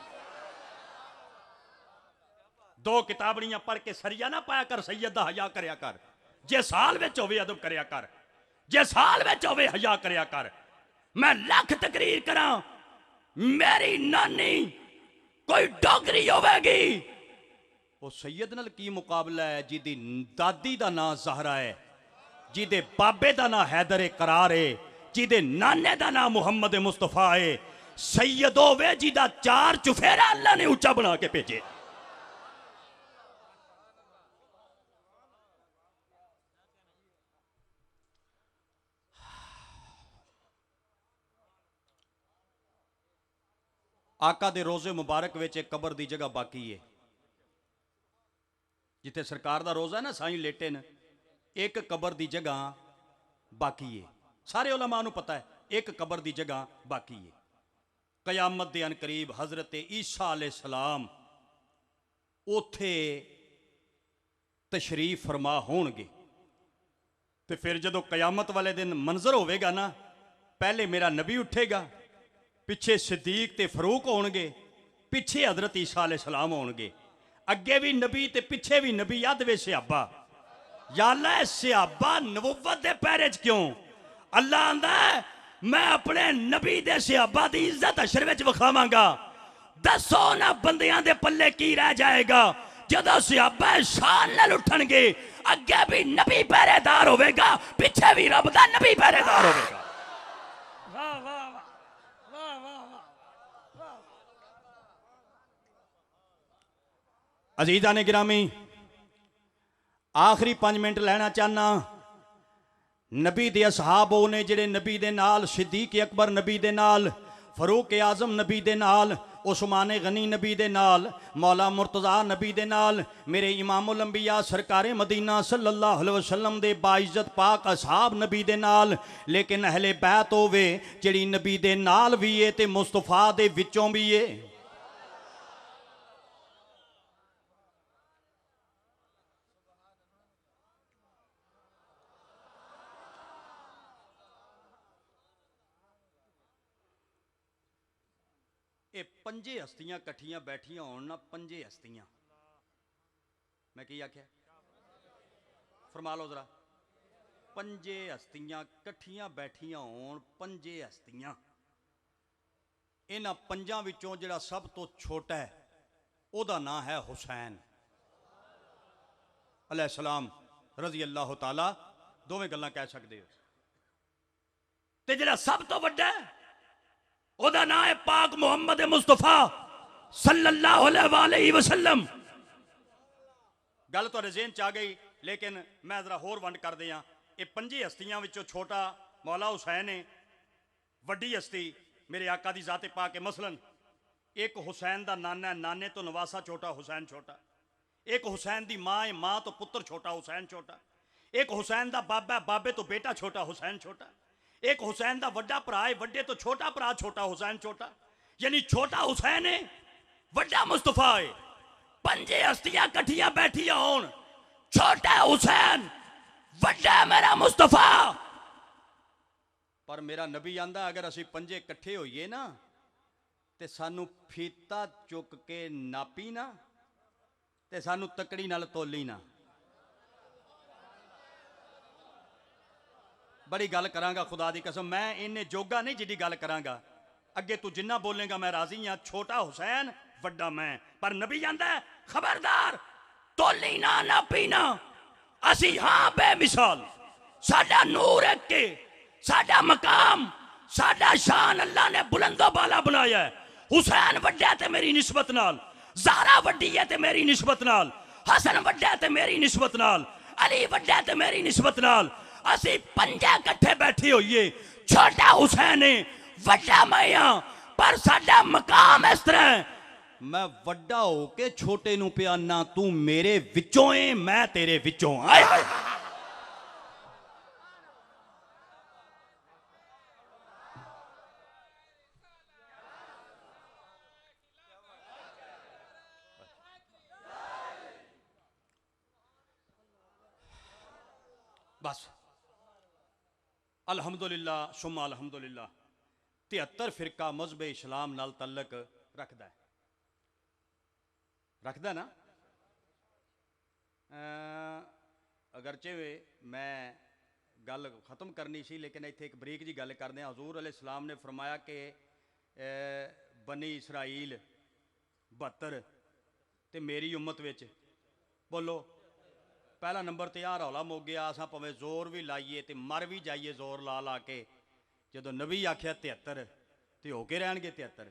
ਦੋ ਕਿਤਾਬੜੀਆਂ ਪੜ੍ਹ ਕੇ ਸਰੀਆ ਨਾ ਪਾਇਆ ਕਰ, ਸੈਯਦ ਦਾ ਹਯਾ ਕਰਿਆ ਕਰ। ਜੇ ਸਾਲ ਵਿੱਚ ਹੋਵੇ ਅਦਬ ਕਰਿਆ ਕਰ, ਜੇ ਸਾਲ ਵਿੱਚ ਹੋਵੇ ਹਯਾ ਕਰਿਆ ਕਰ। ਮੈਂ ਲੱਖ ਤਕਰੀਰ ਕਰਾਂ, ਮੇਰੀ ਨਾਨੀ ਕੋਈ ਡੋਗਰੀ ਹੋਵੇਗੀ। ਉਹ ਸੈਯਦ ਨਾਲ ਕੀ ਮੁਕਾਬਲਾ ਹੈ ਜਿਹਦੀ ਦਾਦੀ ਦਾ ਨਾਂ ਜ਼ਹਰਾ ਹੈ, ਜਿਹਦੇ ਬਾਬੇ ਦਾ ਨਾਂ ਹੈਦਰ ਕਰਾਰ ਹੈ, ਜਿਹਦੇ ਨਾਨੇ ਦਾ ਨਾਂ ਮੁਹੰਮਦ ਮੁਸਤਫਾ ਹੈ। ਸੈਯਦ ਹੋਵੇ ਜਿਹਦਾ 4 ਚੁਫੇਰਾ ਅੱਲਾ ਨੇ ਉੱਚਾ ਬਣਾ ਕੇ ਭੇਜੇ। ਆਕਾ ਦੇ ਰੋਜ਼ੇ ਮੁਬਾਰਕ ਵਿੱਚ ਇੱਕ ਕਬਰ ਦੀ ਜਗ੍ਹਾ ਬਾਕੀ ਹੈ, ਜਿੱਥੇ ਸਰਕਾਰ ਦਾ ਰੋਜ਼ਾ ਨਾ ਸਾਈਂ ਲੇਟੇ ਨੇ, ਇੱਕ ਕਬਰ ਦੀ ਜਗ੍ਹਾ ਬਾਕੀ ਹੈ। ਸਾਰੇ ਉਲਮਾ ਨੂੰ ਪਤਾ ਹੈ ਇੱਕ ਕਬਰ ਦੀ ਜਗ੍ਹਾ ਬਾਕੀ ਹੈ। ਕਯਾਮਤ ਦੇ ਅਨਕਰੀਬ ਹਜ਼ਰਤ ਈਸਾ अलैहिस्सलाम ਉੱਥੇ ਤਸ਼ਰੀਫ ਫਰਮਾ ਹੋਣਗੇ, ਤੇ ਫਿਰ ਜਦੋਂ ਕਯਾਮਤ ਵਾਲੇ ਦਿਨ ਮੰਜ਼ਰ ਹੋਵੇਗਾ ਨਾ, ਪਹਿਲੇ ਮੇਰਾ ਨਬੀ ਉੱਠੇਗਾ, ਪਿੱਛੇ ਸਿੱਦੀਕ ਤੇ ਫਰੂਕ ਹੋਣਗੇ, ਪਿੱਛੇ ਹਜ਼ਰਤ ਈਸਾ अलैहिस्सलाम ਹੋਣਗੇ, ਅੱਗੇ ਵੀ ਨਬੀ ਤੇ ਪਿੱਛੇ ਵੀ ਨਬੀ, ਅੱਧ ਵੇ ਸਿਹਾਬਾ। या अल्लाह सिहाबा नबुव्वत दे पैरे च क्यों? अल्लाह आंदा मैं अपने नबी दे सिहाबा दी इज्जत हशर विच विखावांगा। दसो ना बंदियां दे पल्ले की रह जाएगा जदों सिहाबा शान नाल उठणगे। अगे भी नबी पहरेदार होवेगा, पिछे भी रब दा नबी पहरेदार होवेगा। वाह वाह वाह वाह वाह। अजीज़ान ने गिरामी, आखिरी 5 मिनट लेना चाहना। नबी दे असहाब वो ने जिहड़े नबी दे नाल, सिद्दीक अकबर नबी दे नाल, फरूक आजम नबी दे नाल, उस्मान गनी नबी दे नाल, मौला मुर्तज़ा नबी दे नाल, मेरे इमामुल अंबिया सरकारे मदीना सल्लल्लाहु अलैहि वसल्लम दे बाइज्जत पाक असहाब नबी दे नाल। लेकिन अहले बैत होवे जिहड़ी नबी दे नाल भी है ते मुस्तफा दे विचों भी है। ये 5 हस्तियां कट्ठियां बैठियां होण ना, 5 हस्तियां, मैं की आख्या फरमा लो जरा। 5 हस्तियां कट्ठियां बैठियां होण, 5 हस्तियां, इन्हां 5 विचों जिहड़ा सब तो छोटा है ओहदा नाम है हुसैन अलैहिस्सलाम रज़ी अल्लाह ताला। दोवें गल्लां कह सकदे हो।
ते जिहड़ा सब तो वड्डा है ओदा नाम है पाक मुहम्मद मुस्तफा सल्लल्लाहु अलैहि वसल्लम।
गल तुहाडे ज़हन च आ गई, लेकिन मैं जरा होर वंड कर दियां। ये 5 हस्तियां विचों छोटा मौला हुसैन है, वड्डी हस्ती मेरे आका दी ज़ात पाक है। मसलन एक हुसैन दा नाना है, नाने तो नवासा छोटा, हुसैन छोटा। एक हुसैन दी माँ है, माँ तो पुत्र छोटा, हुसैन छोटा। एक हुसैन दा बाबा है, बाबे तो बेटा छोटा, हुसैन छोटा। एक हुसैन दा वड्डा भरा है, वड्डे तो छोटा भरा छोटा, हुसैन छोटा। यानी छोटा हुसैन है, वड्डा मुस्तफा है। 5 हस्तियां कट्ठियां बैठियां होण, छोटा हुसैन, वड्डा मेरा मुस्तफा। पर मेरा नबी आंदा अगर असी 5 इकट्ठे होइए ना, ते सानू फीता चुक के नापी ना, ते सानू तकड़ी नाल तोली ना। बड़ी गल करांगा खुदा दी कसम, मैं इन्ने जोगा नहीं जिहड़ी गल करांगा। अगे तू जिन्ना बोलेगा मैं राजी हाँ। छोटा हुसैन, वड्डा मैं। पर नबी आंदा है खबरदार
तोली ना नापी ना। असी हाँ बेमिसाल, साडा नूर है के, साडा मकाम, साडा शान अल्लाह ने बुलंदो बाला बनाया है। हुसैन वड्डा ते मेरी निस्बत नाल, ज़हरा वड्डी है ते मेरी निस्बत नाल, हसन वड्डा ते मेरी निस्बत नाल, अली वड्डा ते मेरी निस्बत नाल, ਅਸੀਂ ਪੰਜੇ ਇਕੱਠੇ ਬੈਠੇ ਹੋਈਏ, ਛੋਟਾ ਹੁਸੈਨ ਹੈ, ਵੱਡਾ ਮੈਂ ਹਾਂ, ਪਰ ਸਾਡਾ ਮਕਾਮ ਇਸ ਤਰ੍ਹਾਂ ਹੈ, ਮੈਂ ਵੱਡਾ ਹੋ ਕੇ ਛੋਟੇ ਨੂੰ ਪਿਆਨਾ, ਤੂੰ ਮੇਰੇ ਵਿੱਚੋਂ ਏ, ਮੈਂ ਤੇਰੇ ਵਿੱਚੋਂ। ਆਏ ਹਾਏ बस अलहमदुलिल्ला शुम्मा अलहमदुलिल्ला 73 फिरका मजहब इस्लाम नाल तल्लक रखता ना। अगरचे मैं गल खत्म करनी सी, लेकिन इत्थे एक बरीक जी गल करते हैं। हजूर अलैहिस्सलाम ने फरमाया कि बनी इसराइल 72 ते मेरी उम्मत विच बोलो पहला नंबर तो यार रौला मुक गया। असां भावें जोर भी लाइए तो मर भी जाइए जोर ला ला के, जो नबी आख्या 73 तो हो के रहणगे 73।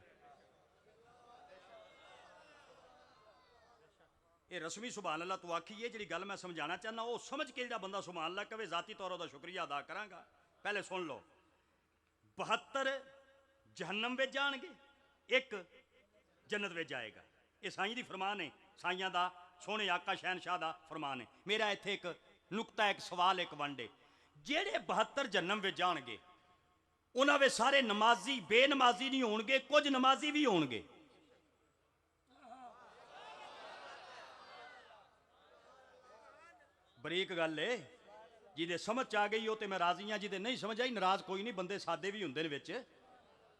ये रस्मी सुभान अल्लाह तू आखी है, जी गल मैं समझाना चाहना वो समझ के जो बंदा सुभान अल्लाह कहे, जाती तौर पर शुक्रिया अदा करांगा। पहले सुन लो, 72 जहन्नम में जाएंगे, एक जन्नत में जाएगा। ये साईं दी फरमान है, साइयां दा सोने आका शहनशाह दा फरमान है। मेरा इत्थे एक नुकता, एक सवाल, एक वंडे, जेड़े 72 जन्नम में जाएंगे उन्हां वे सारे नमाजी बेनमाजी नहीं होणगे, कुछ नमाजी भी होणगे। बरीक गल है, जिदे समझ आ गई हो तो मैं राजी हाँ, जिदे नहीं समझ आई नाराज कोई नहीं, बंदे सादे भी होंदे ने विच।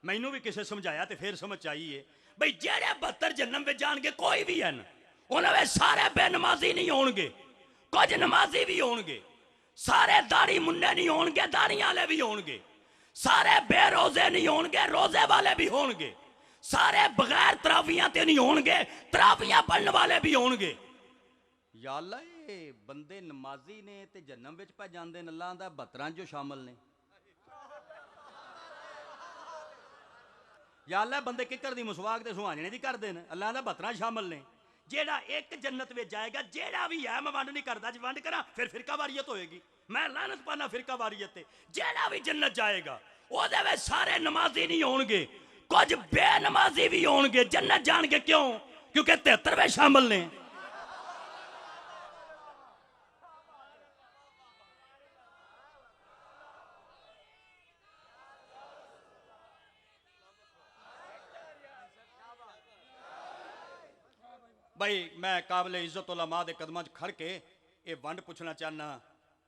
मैनू भी किसी समझाया तो फिर समझ आई है बई जेड़े 72 जन्नम में जाएंगे कोई भी है उन्हें सारे बेनमाजी नहीं होणगे, कुछ नमाजी भी होणगे, सारे दाढ़ी मुन्ने नहीं होणगे, दाढ़ियां वाले भी होणगे, सारे बेरोजे नहीं होणगे, रोजे वाले भी होणगे, सारे बगैर तरावियां ते नहीं होणगे, तरावियां पढ़ने वाले भी होणगे। या अल्लाह, ये बंदे नमाजी ने ते जन्नम विच पा जांदे ने, अल्लाह दा 72 जो शामिल ने। या अल्लाह, बंदे किकर दी मुसवाक ते सुहाजने दी करदे ने, अल्लाह दा 72 शामिल ने। जेड़ा एक जन्नत में जाएगा, जेड़ा भी है, मैं वंड नहीं करता, जी वंड करा फिर फिरका वारियत होएगी, मैं लानत पाना फिरका वारियत ते। जेड़ा भी जन्नत जाएगा ओदे विच सारे नमाजी नहीं होणगे, कुछ बेनमाजी भी होणगे। जन्नत जाणगे क्यों? क्योंकि 73वें शामिल ने। भाई मैं काबिल इज्जत उलमा दे कदमां च खड़ के ये वंड पूछना चाहना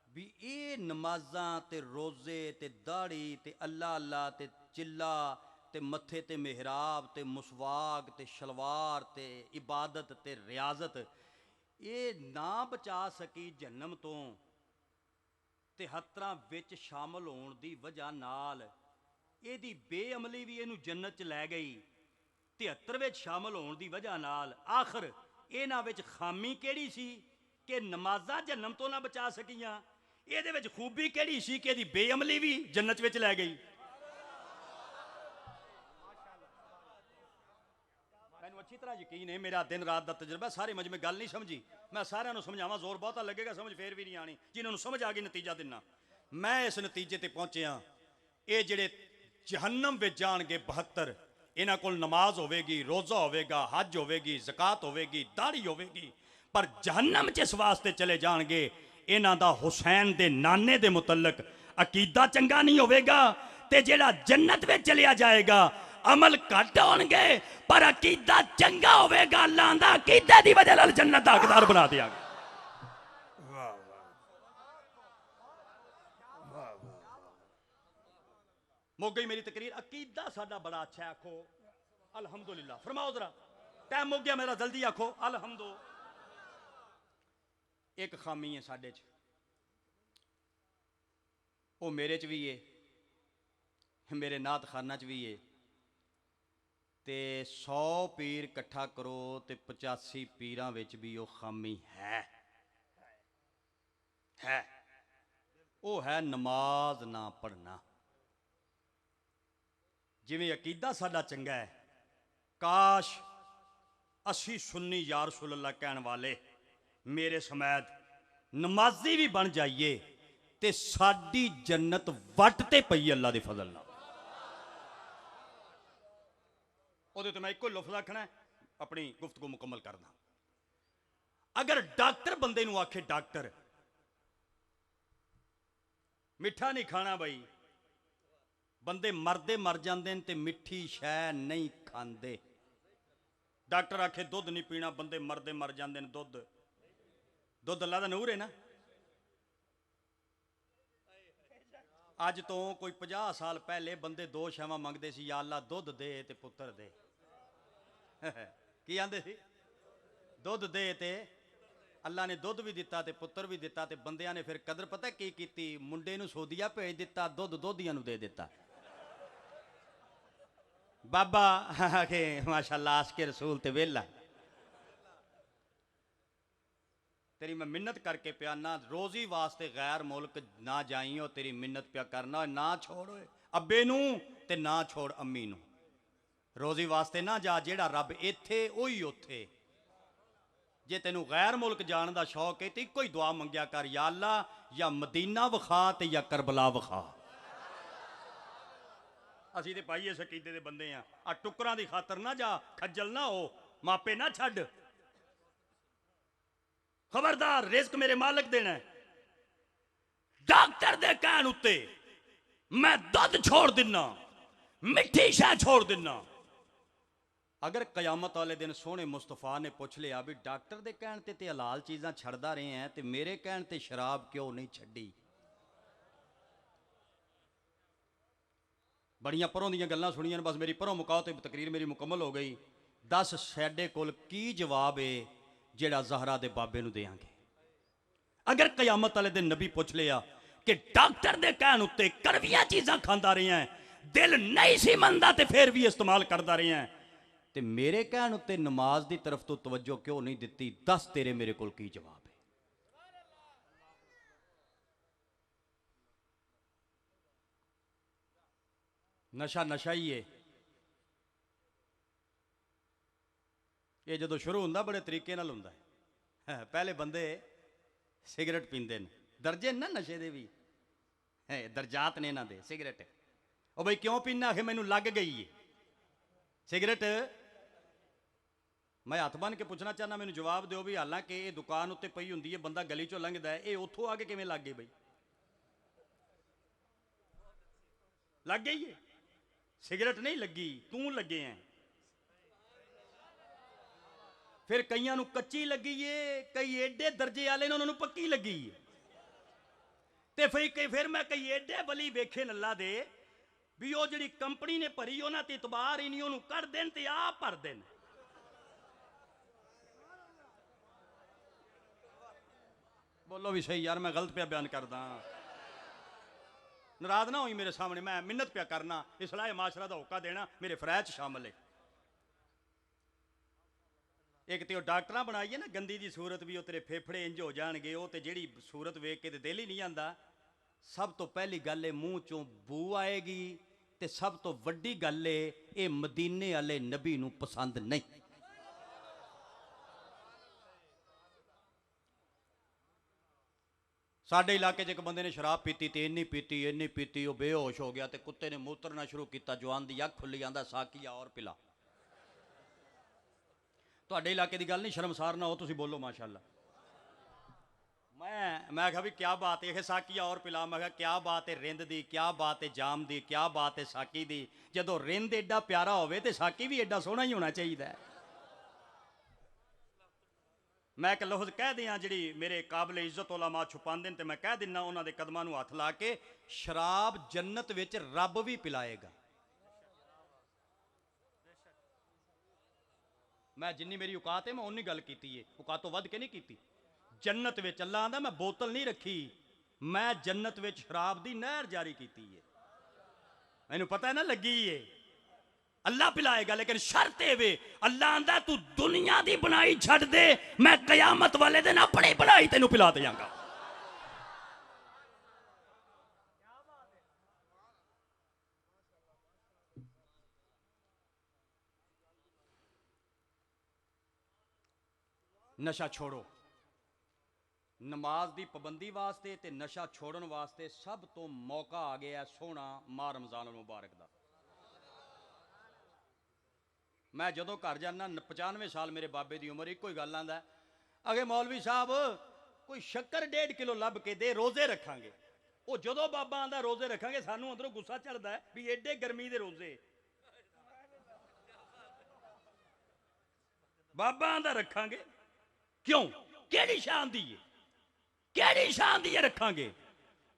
भी ये नमाज़ां ते रोज़े ते दाढ़ी ते अल्लाह अल्लाह ते चिल्ला ते मत्थे ते मेहराब ते मुसवाक ते शलवार ते इबादत ते रियाजत, ये ना बचा सकी जन्नम तो 73 विच शामिल होने की वजह नाल इहदी बेअमली भी इहनूं जन्नत च लै गई। 73 विच शामिल होने की वजह नाल आखिर इन्हां विच खामी केड़ी सी कि नमाज़ां जन्नम तो ना बचा सकियां? इहदे विच खूबी केड़ी सी कि इहदी बेअमली भी जन्नत विच लै गई? मैनूं अच्छी तरह यकीन है, मेरा दिन रात का तजर्बा, सारे मजमे गल नहीं समझी, मैं सारिआं नूं समझावां जोर बहुता लगेगा, समझ फिर भी नहीं आनी। जिन्हां नूं समझ आ गई नतीजा दिना। मैं इस नतीजे ते पहुंचिया, ये जिहड़े जहन्नम विच जाणगे 72, इन्हां कोल नमाज होवेगी, रोज़ा होवेगा, हज होवेगी, ज़कात होवेगी, दाढ़ी होवेगी, पर जहन्नम च इस वास्ते चले जाणगे इन्हां दा हुसैन दे नाने दे मुतल्लक अकीदा चंगा नहीं होवेगा। ते जिहड़ा जन्नत में चलिया जाएगा अमल घट होणगे पर अकीदा चंगा होवेगा, अल्लाह दा अकीदे दी वजह नाल जन्नत दा हकदार बना दिया गया। मुक गई मेरी तकरीर। अकीदा साडा बड़ा अच्छा है, आखो अल्हम्दुलिल्लाह। फरमाओ जरा, टाइम मुक गया मेरा, जल्दी आखो अल्हम्दुलिल्लाह। एक खामी है साडे च, वो मेरे च भी है, मेरे नात खाना च भी है। ते 100 पीर इकट्ठा करो तो 85 पीरां विच भी वो खामी है। वो है नमाज ना पढ़ना। जिवें अकीदा साडा चंगा है, काश असी सुन्नी या रसूल अल्लाह कहने वाले मेरे समेत नमाजी भी बन जाइए ਤੇ ਸਾਡੀ ਜੰਨਤ ਵੱਟ ਤੇ ਪਈ ਅੱਲਾ ਦੇ ਫਜ਼ਲ ਨਾਲ। ਉਹਦੇ ਤੇ ਮੈਂ ਇੱਕੋ ਲਫ਼ਜ਼ ਆਖਣਾ ਹੈ, ਆਪਣੀ ਗੁਫ਼ਤਗੂ ਮੁਕੰਮਲ ਕਰਦਾ। ਅਗਰ ਡਾਕਟਰ ਬੰਦੇ ਨੂੰ ਆਖੇ ਡਾਕਟਰ ਮਿੱਠਾ ਨਹੀਂ ਖਾਣਾ ਬਈ, ਬੰਦੇ ਮਰਦੇ ਮਰ ਜਾਂਦੇ ਨੇ ਤੇ ਮਿੱਠੀ ਸ਼ੈ ਨਹੀਂ ਖਾਂਦੇ। ਡਾਕਟਰ ਆਖੇ ਦੁੱਧ ਨਹੀਂ ਪੀਣਾ, ਬੰਦੇ ਮਰਦੇ ਮਰ ਜਾਂਦੇ ਨੇ। ਦੁੱਧ ਅੱਲਾ ਦਾ ਨੂਰ ਹੈ ਨਾ। ਅੱਜ ਤੋਂ ਕੋਈ 50 ਸਾਲ ਪਹਿਲੇ ਬੰਦੇ ਦੋ ਸ਼ੈਵਾਂ ਮੰਗਦੇ ਸੀ, ਯਾ ਅੱਲਾ ਦੁੱਧ ਦੇ ਤੇ ਪੁੱਤਰ ਦੇ। ਕੀ ਆਂਦੇ ਸੀ? ਦੁੱਧ ਦੇ ਤੇ ਅੱਲਾ ਨੇ ਦੁੱਧ ਵੀ ਦਿੱਤਾ ਤੇ ਪੁੱਤਰ ਵੀ ਦਿੱਤਾ। ਤੇ ਬੰਦਿਆਂ ਨੇ ਫਿਰ ਕਦਰ ਪਤਾ ਕੀ ਕੀਤੀ? ਮੁੰਡੇ ਨੂੰ ਸੋਦੀਆ ਭੇਜ ਦਿੱਤਾ, ਦੁੱਧ ਦੋਧੀਆਂ ਨੂੰ ਦੇ ਦਿੱਤਾ। ਬਾਬਾ ਕੇ ਮਾਸ਼ਾਅੱਲਾ ਆਸ਼ਕੇ ਰਸੂਲ ਤੇ ਵੇਲਾ। तेरी मैं मिन्नत करके पिया ना, रोजी वास्ते गैर मुल्क ना जाइयो, तेरी मिन्नत पिया करना, ना छोड़ अब्बे नू ते ना छोड़ अम्मी नू। रोजी वास्ते ना जा, जेड़ा रब इत्थे ओही उत्थे। जे तेनू गैर मुल्क जान दा शौक है तो इको ही दुआ मंगया कर, या अल्लाह या मदीना विखा ते या करबला विखा। असीं ते भाई इस अकीदे दे बंदे हां, आ टुकरां दी खातर ना जा, खज्जल ना हो, मापे ना छड्ड। खबरदार, रिस्क मेरे मालिक देना है। डॉक्टर दे कहण उत्ते मैं दुध छोड़ दिना, मिठी शह छोड़ दिना। अगर कयामत वाले दिन सोहने मुस्तफा ने पूछ लिया भी डॉक्टर दे कहण ते हलाल चीज़ां छड़दा रहे हैं ते मेरे कहण ते शराब क्यों नहीं छड्डी? बड़ियां परों दियां गल्लां सुनियां, बस मेरी परों मुकाओ तो तकरीर मेरी मुकम्मल हो गई। दस साडे कोल की जवाब है जेड़ा ज़हरा दे बाबे नू देंगे? अगर कयामत वाले दिन नबी पूछ लिया कि डॉक्टर दे कहण उत्ते कड़वियां चीज़ां खांदा रहे हैं, दिल नहीं सी मनदा ते फिर भी इस्तेमाल करदा रहे हैं, ते मेरे कहण उत्ते नमाज दी तरफ तो तवज्जो क्यों नहीं दिती? दस तेरे मेरे कोल की जवाब है? नशा नशा ही है। ये जो शुरू होंदा बड़े तरीके नाल होंदा है। पहले बंदे सिगरेट पींदे ने, दर्जे ना नशे दे भी है, दर्जात ने इन्हां दे। सिगरेट ओ भाई क्यों पीना? आखे मैनू लग गई है सिगरेट। मैं हथ बन के पूछना चाहना, मैनू जवाब दो भी, हालांकि ये दुकान उत्ते पई हुंदी है, बंदा गली चों लंघदा है, ये उत्थों आके किवें लग गई? बई लग गई है, सिगरेट नहीं लगी, तू लगे हैं। फिर कईयां नू कच्ची लगी है, कई एडे दर्जे वाले ने उन्होंने पक्की लगी है। ते फिर मैं कई एडे बली वेखे नल्ला दे भी वो जिहड़ी कंपनी ने भरी उन्हां ते इतबार ही नहीं, उन्होंने कढ़ देन ते आप भर देन। बोलो भी सही यार, मैं गलत पे बयान करदा। नाराज ना होई मेरे सामने, मैं मिन्नत पिया करना, इसलाह माशरा दा होका देना मेरे फरैज शामिल है। एक तो डॉक्टर बनाई है ना गंदी जी सूरत, भी वो तेरे फेफड़े इंज हो जाएंगे, वो तो जी सूरत वेख के तो दिल ही नहीं आता। सब तो पहली गल है मूँह चों बू आएगी, तो सब तो वड्डी गल है ये मदीने वाले नबी नू पसंद नहीं। साडे इलाके च एक बंदे ने शराब पीती, तो इन्नी पीती वो बेहोश हो गया, तो कुत्ते ने मूत्रना शुरू किया, जवान की अख खुली, आंदा साकिया और पिला। ਤੁਹਾਡੇ इलाके की गल नहीं, शर्मसार ना हो तुसी बोलो माशाअल्लाह। मैं कहा भी क्या बात है, साकिया और पिला। मैं कहा क्या बात है रिंद दी, क्या बात है जाम दी, क्या बात है साकी दी। जदों रिंद एडा प्यारा होवे ते साकी भी एडा सोहना ही होना चाहिए। मैं एक लफ्ज़ कह दियाँ जी मेरे काबिल इज्जत उलमा छुपाते हैं, तो मैं कह दिना उन्होंने कदमां नूं हथ ला के, शराब जन्नत विच रब भी पिलाएगा। मैं जिन्नी मेरी औकात है मैं उन्नी गल कीती है, औकात तो वध के नहीं कीती। जन्नत विच अल्लाह आंदा मैं बोतल नहीं रखी, मैं जन्नत विच शराब दी नहर जारी कीती है। मैनू पता है ना लगी है, अल्लाह पिलाएगा, लेकिन शर्त है वे अल्लाह आंदा तू दुनिया दी बनाई छड़ दे, मैं कयामत वाले दिन अपनी बनाई तेनू पिला देंगा। नशा छोड़ो।
ਨਮਾਜ਼ ਦੀ ਪਾਬੰਦੀ ਵਾਸਤੇ ਤੇ ਨਸ਼ਾ ਛੋੜਨ ਵਾਸਤੇ ਸਭ ਤੋਂ ਮੌਕਾ ਆ ਗਿਆ ਸੋਹਣਾ ਮਾਹ ਰਮਜ਼ਾਨ ਮੁਬਾਰਕ ਦਾ। ਮੈਂ ਜਦੋਂ ਘਰ ਜਾਂਦਾ 95 ਸਾਲ ਮੇਰੇ ਬਾਬੇ ਦੀ ਉਮਰ, ਇੱਕੋ ਹੀ ਗੱਲ ਆਂਦਾ, ਅਗੇ ਮੌਲਵੀ ਸਾਹਿਬ ਕੋਈ ਸ਼ੱਕਰ 1.5 ਕਿਲੋ ਲੱਭ ਕੇ ਦੇ, ਰੋਜ਼ੇ ਰੱਖਾਂਗੇ। ਉਹ ਜਦੋਂ ਬਾਬਾ ਆਂਦਾ ਰੋਜ਼ੇ ਰੱਖਾਂਗੇ, ਸਾਨੂੰ ਅੰਦਰੋਂ ਗੁੱਸਾ ਚੜਦਾ ਹੈ ਵੀ ਏਡੇ ਗਰਮੀ ਦੇ ਰੋਜ਼ੇ। ਬਾਬਾ ਆਂਦਾ ਰੱਖਾਂਗੇ, ਕਿਉਂ? ਕਿਹੜੀ ਸ਼ਾਨ ਦੀ ਹੈ, ਕਿਹੜੀ ਸ਼ਾਨ ਦੀ ਹੈ ਰੱਖਾਂਗੇ?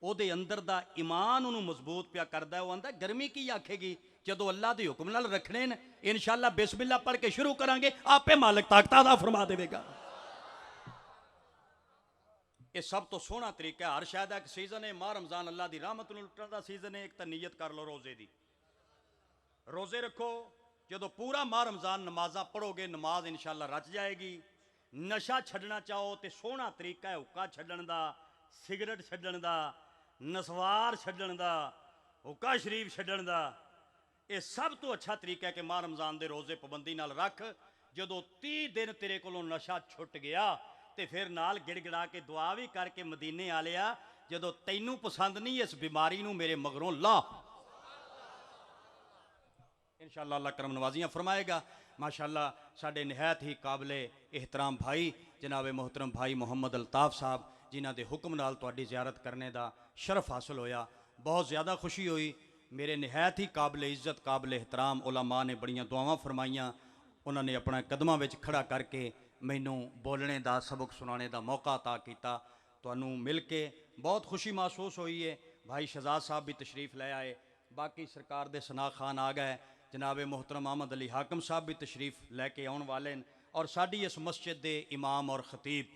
ਉਹਦੇ ਅੰਦਰ ਦਾ ਈਮਾਨ ਉਹਨੂੰ ਮਜ਼ਬੂਤ ਪਿਆ ਕਰਦਾ। ਉਹ ਆਂਦਾ ਗਰਮੀ ਕੀ ਆਖੇਗੀ, ਜਦੋਂ ਅੱਲਾ ਦੇ ਹੁਕਮ ਨਾਲ ਰੱਖਣੇ ਨੇ, ਇਨਸ਼ਾਅੱਲਾ ਬਿਸਮਿਲ੍ਲਾ ਪੜ੍ਹ ਕੇ ਸ਼ੁਰੂ ਕਰਾਂਗੇ, ਆਪੇ ਮਾਲਕ ਤਾਕਤਾਂ ਦਾ ਫਰਮਾ ਦੇਵੇਗਾ। ਇਹ ਸਭ ਤੋਂ ਸੋਹਣਾ ਤਰੀਕਾ ਹੈ। ਹਰ ਸ਼ਾਇਦ ਇੱਕ ਸੀਜ਼ਨ ਹੈ, ਮਾਹ ਰਮਜ਼ਾਨ ਅੱਲਾ ਦੀ ਰਹਿਮਤ ਨੂੰ ਲੁੱਟਣ ਦਾ ਸੀਜ਼ਨ ਹੈ। ਇੱਕ ਤਾਂ ਨੀਅਤ ਕਰ ਲਓ ਰੋਜ਼ੇ ਦੀ, ਰੋਜ਼ੇ ਰੱਖੋ। ਜਦੋਂ ਪੂਰਾ ਮਾਹ ਰਮਜ਼ਾਨ ਨਮਾਜ਼ਾਂ ਪੜ੍ਹੋਗੇ, ਨਮਾਜ਼ ਇਨਸ਼ਾਅੱਲਾ ਰਚ ਜਾਏਗੀ। ਨਸ਼ਾ ਛੱਡਣਾ ਚਾਹੋ ਤੇ ਸੋਹਣਾ ਤਰੀਕਾ ਹੈ ਹੁੱਕਾ ਛੱਡਣ ਦਾ, ਸਿਗਰਟ ਛੱਡਣ ਦਾ, ਨਸਵਾਰ ਛੱਡਣ ਦਾ, ਹੁੱਕਾ ਸ਼ਰੀਫ ਛੱਡਣ ਦਾ। ਇਹ ਸਭ ਤੋਂ ਅੱਛਾ ਤਰੀਕਾ ਹੈ ਕਿ ਮਾਹ ਰਮਜ਼ਾਨ ਦੇ ਰੋਜ਼ੇ ਪਾਬੰਦੀ ਨਾਲ ਰੱਖ। ਜਦੋਂ 30 ਦਿਨ ਤੇਰੇ ਕੋਲੋਂ ਨਸ਼ਾ ਛੁੱਟ ਗਿਆ ਤੇ ਫਿਰ ਨਾਲ ਗਿੜਗਿੜਾ ਕੇ ਦੁਆ ਵੀ ਕਰਕੇ ਮਦੀਨੇ ਆ ਲਿਆ, ਜਦੋਂ ਤੈਨੂੰ ਪਸੰਦ ਨਹੀਂ ਇਸ ਬਿਮਾਰੀ ਨੂੰ, ਮੇਰੇ ਮਗਰੋਂ ਲਾ। इंशाअल्लाह अल्लाह करम नवाजियाँ फरमाएगा। माशाअल्लाह साढ़े नहायत ही काबिल एहतराम भाई जनाब मोहतरम भाई मुहम्मद अल्ताफ साहब, जिन्हों के हुक्म नाल तुहाडी ज़ियारत करने का शरफ हासिल होया, बहुत ज़्यादा खुशी हुई। मेरे नहायत ही काबिल इज़्ज़त काबिल एहतराम उलमा ने बड़ियां दुआवां फरमाइयां। उन्होंने अपना कदमां विच खड़ा करके मैनू बोलने का, सबक सुनाने का मौका अता किया। तुहानू मिल के बहुत खुशी महसूस हुई है। भाई शहजाद साहब भी तशरीफ़ ले आए, बाकी सरकार दे सना खान आ गए, जनाब मोहतरम अहमद अली हाकम साहब भी तशरीफ़ लैके आने वाले हैं। और साड़ी इस मस्जिद के इमाम और ख़तीब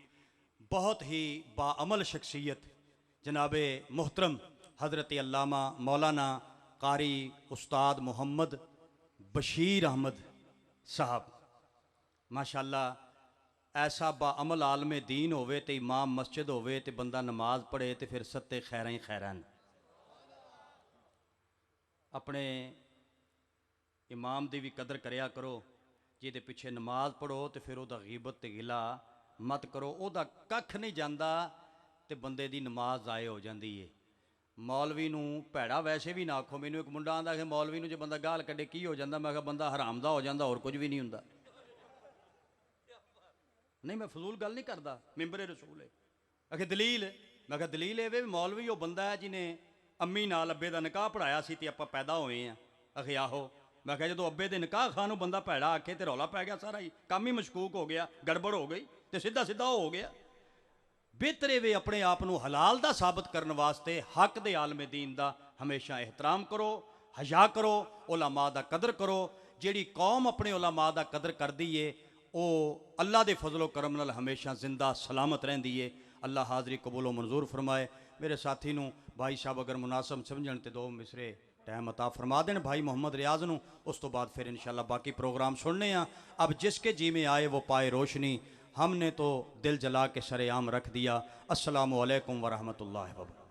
बहुत ही बाअमल शख्सियत जनाब मोहतरम हज़रत अल्लामा मौलाना कारी उस्ताद मोहम्मद बशीर अहमद साहब, माशाअल्लाह ऐसा बाअमल आलम दीन होवे ते इमाम मस्जिद होवे ते बंदा नमाज पढ़े तो फिर सत्ते खैरां ही खैरां। अपने इमाम की भी कदर करया करो, जिहदे पिछे नमाज पढ़ो तो फिर वह गीबत ते गिला मत करो। वह कख नहीं जाता तो बंदे की नमाज ज़ाए हो जाती है। मौलवी नूं भैड़ा वैसे भी ना आखो। मैनू एक मुंडा आंदा कि मौलवी नूं जे बंदा गाल कड्डे की हो जाता, मैं कहा बंदा हराम दा हो जाता, होर कुछ भी नहीं हुंदा। नहीं मैं फजूल गल नहीं करता, मिंबरे रसूल है। आखे दलील, मैं कहा दलील ये मौलवी वो बंदा है जिन्हें अम्मी नाल अब्बे का निकाह पढ़ाया सी ते आपां पैदा होए हैं। आखे आहो। मैं कहा जो अब्बे के निकाह खानों बंदा भैड़ा आखे तो रौला पै गया, सारा ही काम ही मशकूक हो गया, गड़बड़ हो गई तो सीधा सीधा हो गया। बेहतरे वे अपने आप को हलाल का साबित करने वास्ते हक दे आलमे दीन का हमेशा एहतराम करो, हया करो, उलमा का कदर करो। जिहड़ी कौम अपने उलमा का कदर करती है वो अल्लाह के फजलो करम नाल हमेशा जिंदा सलामत रहिंदी है। अल्लाह हाज़री कबूलो मंजूर फरमाए। मेरे साथी नूं भाई साहब अगर मुनासब समझण ते दो मिसरे टाइम अता फरमा देन भाई मोहम्मद रियाज नूं, उस तो बाद फिर इंशाअल्लाह बाकी प्रोग्राम सुनने हैं। अब जिसके जी में आए वो पाए रोशनी, हमने तो दिल जला के सरेआम रख दिया। अस्सलामु अलैकुम वरहमतुल्लाहि वबरकातुहू।